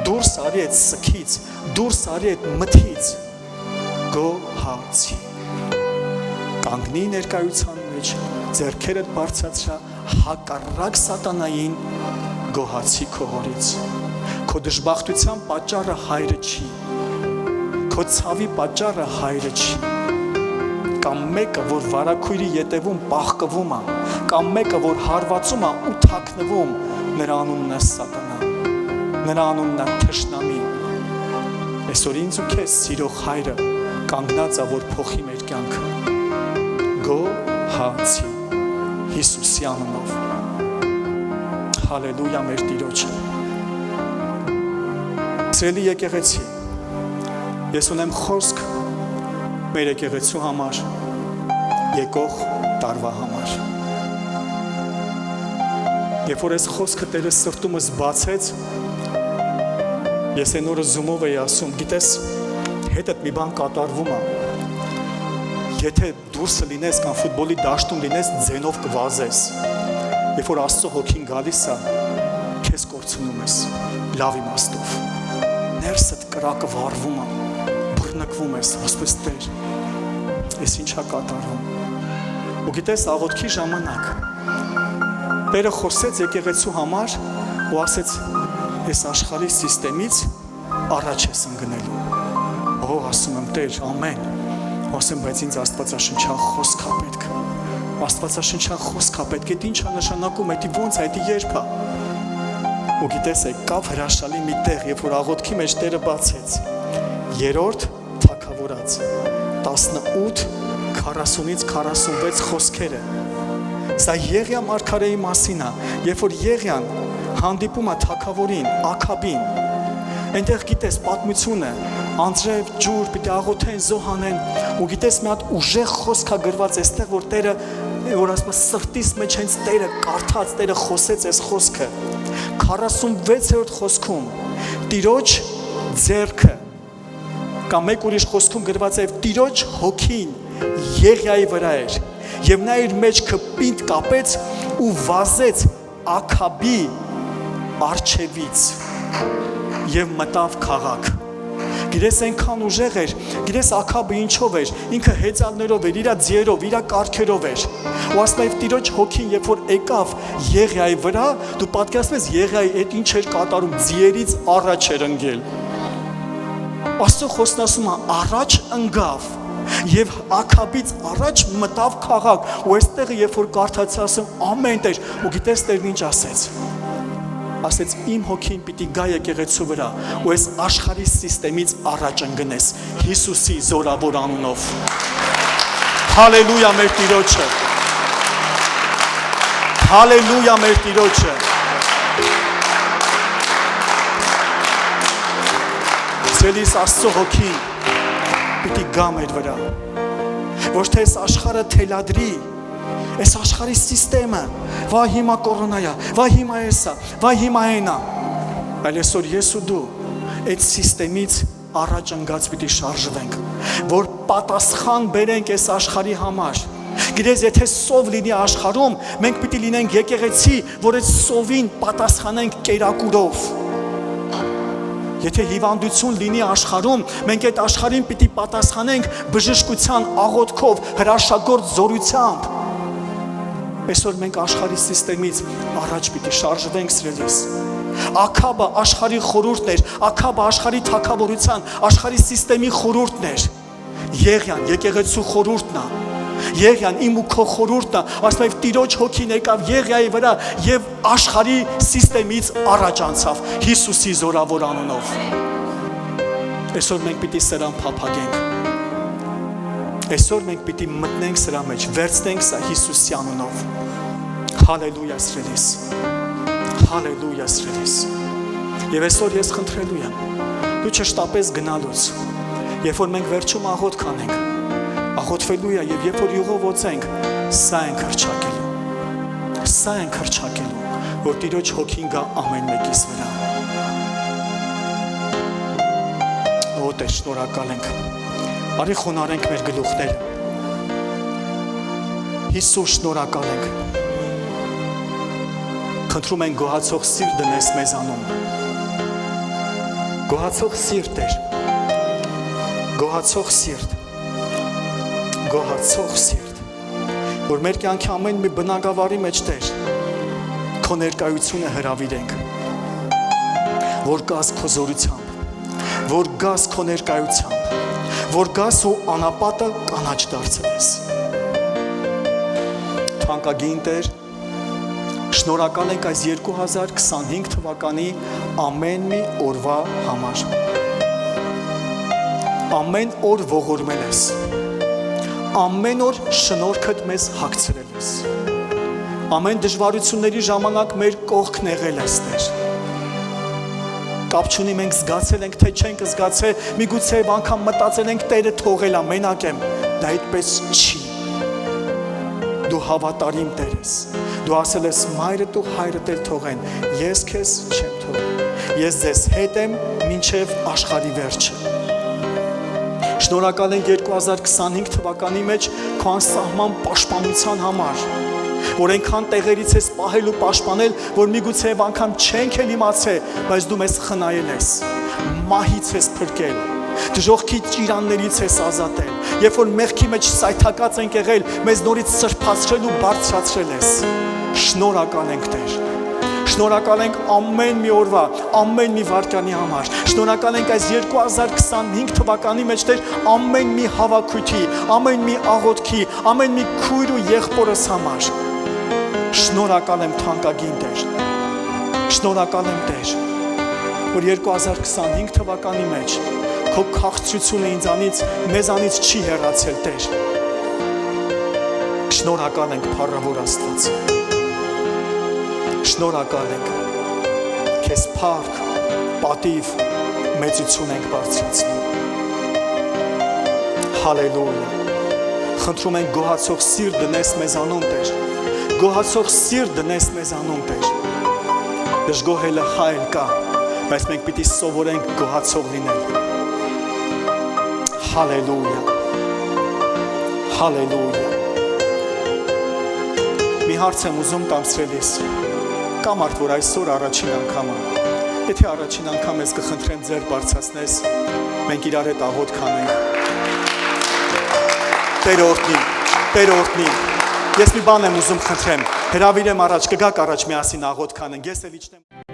Դուրս արի այդ սքից, դուրս արի այդ մթից, գոհացի։ Կանգնի ներկայության մեջ, ձեռքերդ բարձրացրա, հակառակ սատանային, գոհացի քո հորից։ Քո դժբախտության պատճառը հայրը չի, քո ցավի պատճառը հայրը չի։ Կամ մեկը, որ վարակույրի ետևում պահկվում է, կամ մեկը, որ հարվածում է ու թաքնվում, նրա անունն է սատանա, նրա անունն է թշնամի։ Այսօր ինձ ու քեզ սիրող հայրը կանգնած է, որ փոխի մեր կյանքը։ Գոհացի Հիսուսի անունով։ Հալելույա մեր Տիրոջը։ Սիրելի եկեղեցի, ես ունեմ խոսք մեր եկեղեցու համար, եկող տարվա համար։ Երբ որ այս խոսքը Տերը սրտումս բացեց, ես այն օրը զումով էի ասում, գիտես, հետդ մի բան կատարվում է, եթե դուրսը լինես կամ ֆուտբոլի դաշտում լինես, ձենով կվազես, երբ որ Աստծո հոգին գալիս է, քեզ կորցնում ես, լավ իմաստով, ներսդ կրակը վառվում է, բռնկվում ես, ասպես Տեր, ես ինչա կատարվում։ Ու գիտես, աղոթքի ժամանակ Տերը խոսեց եկեղեցու համար ու ասեց, ես աշխարհի սիստեմից առաջ ես ընկնելու։ Օ, ասում եմ, Տեր, ամեն։ Ասեմ, բայց ինձ Աստվածաշնչյան խոսք է պետք։ Աստվածաշնչյան խոսք է պետք, այդ ինչ է նշանակում, դա ոնց է, դա երբ է։ Ու գիտես, եկավ հրաշալի մի տեղ, երբ որ աղոթքի մեջ Տերը բացեց։ Երրորդ թագավորաց 18:40-ից 46 խոսքերը։ Սա Եղիա մարգարեի մասին է, երբ որ Եղիան հանդիպում է թագավորին, Աքաբին, այնտեղ գիտես պատմությունը, անձրև, ջուր, պիտի աղոթեն, զոհանեն, ու գիտես մի հատ ուժեղ խոսք է գրված այստեղ, որ Տերը, որ ասում է սրտիս մեջ հենց Տերը կարդաց, Տերը խոսեց այս խոսքը։ 46-րդ խոսքում Տիրոջ ձեռքը, կամ մեկ ուրիշ խոսքում գրված է Տիրոջ հոգին Եղիայի վրա էր, եւ նա իր մեջքը պինդ կապեց ու վազեց Աքաբի արջևից եւ մտավ քաղաք։ Գիտես այնքան ուժեղ էր, գիտես Աքաբը ինչով էր, ինքը հեծաններով էր, իր ձիերով, իր կառքերով էր։ Ու ասում է Տիրոջ հոգին, երբ որ եկավ Եղիայի վրա, դու պատկերացնում ես Եղիայի այդ ինչ էր կատարում, ձիերից առաջ էր ընկել։ Աստծո խոսքն ասում է առաջ ընկավ եւ Աքաբից առաջ մտավ քաղաք, ու այստեղը երբ որ կարդացի ասում ամեն Տեր, ու գիտես Տերն ինչ ասեց։ Ասեց իմ հոգին պիտի գա եկեղեցու վրա ու այս աշխարհի սիստեմից առաջ ընկնես Հիսուսի զորավոր անունով։ Հալելույա մեր Տիրոջը։ Հալելույա մեր Տիրոջը։ Ցելիս Աստծո հոգին պիտի գա մեր վրա։ Ոչ թե այս աշխարհը թելադրի, այս աշխարհի սիստեմը, վայ հիմա կորոնայա, վայ հիմա էսա, վայ հիմա այնա։ Այլ այսօր ես ու դու այդ սիստեմից առաջ ընկած պիտի շարժվենք, որ պատասխան բերենք այս աշխարհի համար։ Գիտես, եթե սով լինի աշխարհում, մենք պիտի լինենք եկեղեցի, որ այդ սովին պատասխանենք կերակուրով։ Եթե հիվանդություն լինի աշխարհում, մենք այդ աշխարհին պիտի պատասխանենք բժշկության աղոթքով, հրաշագործ զորությամբ։ Այսօր մենք աշխարհի սիստեմից առաջ պիտի շարժվենք, սիրելիս։ Աքաբը աշխարհի խորհուրդն էր, Աքաբը աշխարհի թագավորության, աշխարհի սիստեմի խորհուրդն էր։ Եղիան եկեղեցու խորհուրդն է։ Եղիան իմ ու քո խորհուրդն է, ասում եմ Տիրոջ հոգին եկավ Եղիայի վրա եւ աշխարհի սիստեմից առաջ անցավ Հիսուսի զորավոր անունով։ Այսօր մենք պիտի սրան փափագենք։ Այսօր մենք պիտի մտնենք սրա մեջ, վերցնենք սա Հիսուսի անունով։ Հալելույա, սիրելիս։ Հալելույա, սիրելիս։ Եվ այսօր ես խնդրելու եմ, դու չշտապես գնալուց, երբ որ մենք վերջում աղոթք անենք, աղոթվելու է եւ երբ որ յուղով ոցենք, սա ենք հռչակելու։ Սա ենք հռչակելու, որ Տիրոջ հոգին գա ամեն մեկիս վրա։ Ո Տեր, շնորհակալ ենք։ Արի խոնարհենք մեր գլուխները։ Հիսուս, շնորհակալ ենք։ Խնդրում ենք գոհացող սիրտ դնես մեզանում։ Գոհացող սիրտ Տեր։ Գոհացող սիրտ։ Գոհացող սիրտ, որ մեր կյանքի ամեն մի բնագավառի մեջ Տեր քո ներկայությունը հրավիրենք, որ գաս քո զորությամբ, որ գաս քո ներկայությամբ, որ գաս ու անապատը կանաչ դարձնես։ Թանկագին Տեր, շնորհակալ ենք այս 2025 թվականի ամեն մի օրվա համար։ Ամեն օր ողորմել ես։ Ամեն օր շնորհքդ մեզ հագցրել ես։ Ամեն դժվարությունների ժամանակ մեր կողքն եղել ես, Տեր։ Կապ չունի, մենք զգացել ենք, թե չենք զգացել, միգուցե անգամ մտածել ենք Տերը թողել է, մենակ եմ, դա այդպես չի։ Դու հավատարիմ Տեր ես։ Դու ասել ես մայրդ ու հայրդ էլ թողեն, ես քեզ չեմ թողել։ Ես ձեզ հետ եմ մինչև աշխարհի վերջը։ Շնորհակալ ենք 2025 թվականի մեջ քո անսահման պաշտպանության համար, որ այնքան տեղերից ես պահել ու պաշտպանել, որ միգուցե անգամ չենք էլ իմացել, բայց դու մեզ խնայել ես, մահից ես փրկել, դժոխքի ճիրաններից ես ազատել, երբ որ մեղքի մեջ սայթակած ենք եղել, մեզ նորից սրբացրել ու բարձրացրել ես։ Շնորհակալ ենք Տեր։ Շնորհակալ ենք ամեն մի օրվա, ամեն մի վայրկյանի համար։ Շնորհակալ ենք այս 2025 թվականի մեջ Տեր ամեն մի հավաքույթի, ամեն մի աղոթքի, ամեն մի քույր ու եղբորս համար։ Շնորհակալ եմ թանկագին Տեր։ Շնորհակալ եմ Տեր, որ 2025 թվականի մեջ քո քաղցրությունը մեզանից չի հեռացել Տեր։ Շնորհակալ ենք փառավոր Աստված։ Շնորհակալ ենք, քեզ փառք, պատիվ, մեծություն ենք բարձրացնում։ Հալելույա։ Խնդրում ենք գոհացող սիրտ դնես մեզանում Տեր։ Գոհացող սիրտ դնես մեզանում Տեր։ Դժգոհելը հայել կա, բայց մենք պիտի սովորենք գոհացող լինել։ Հալելույա։ Հալելույա։ Մի հարց եմ ուզում տամ սիրելիս։ Կամ արդ որ այսօր առաջին անգամ է, եթե առաջին անգամ ես կխնդրեմ ձեր բարձրացնես, մենք իրար հետ աղոթք անենք։ Տեր օրհնի, ես մի բան եմ ուզում խնդրեմ, հրավիրեմ առաջ, կգաք առաջ միասին աղոթք անենք, ես էլ իջնեմ։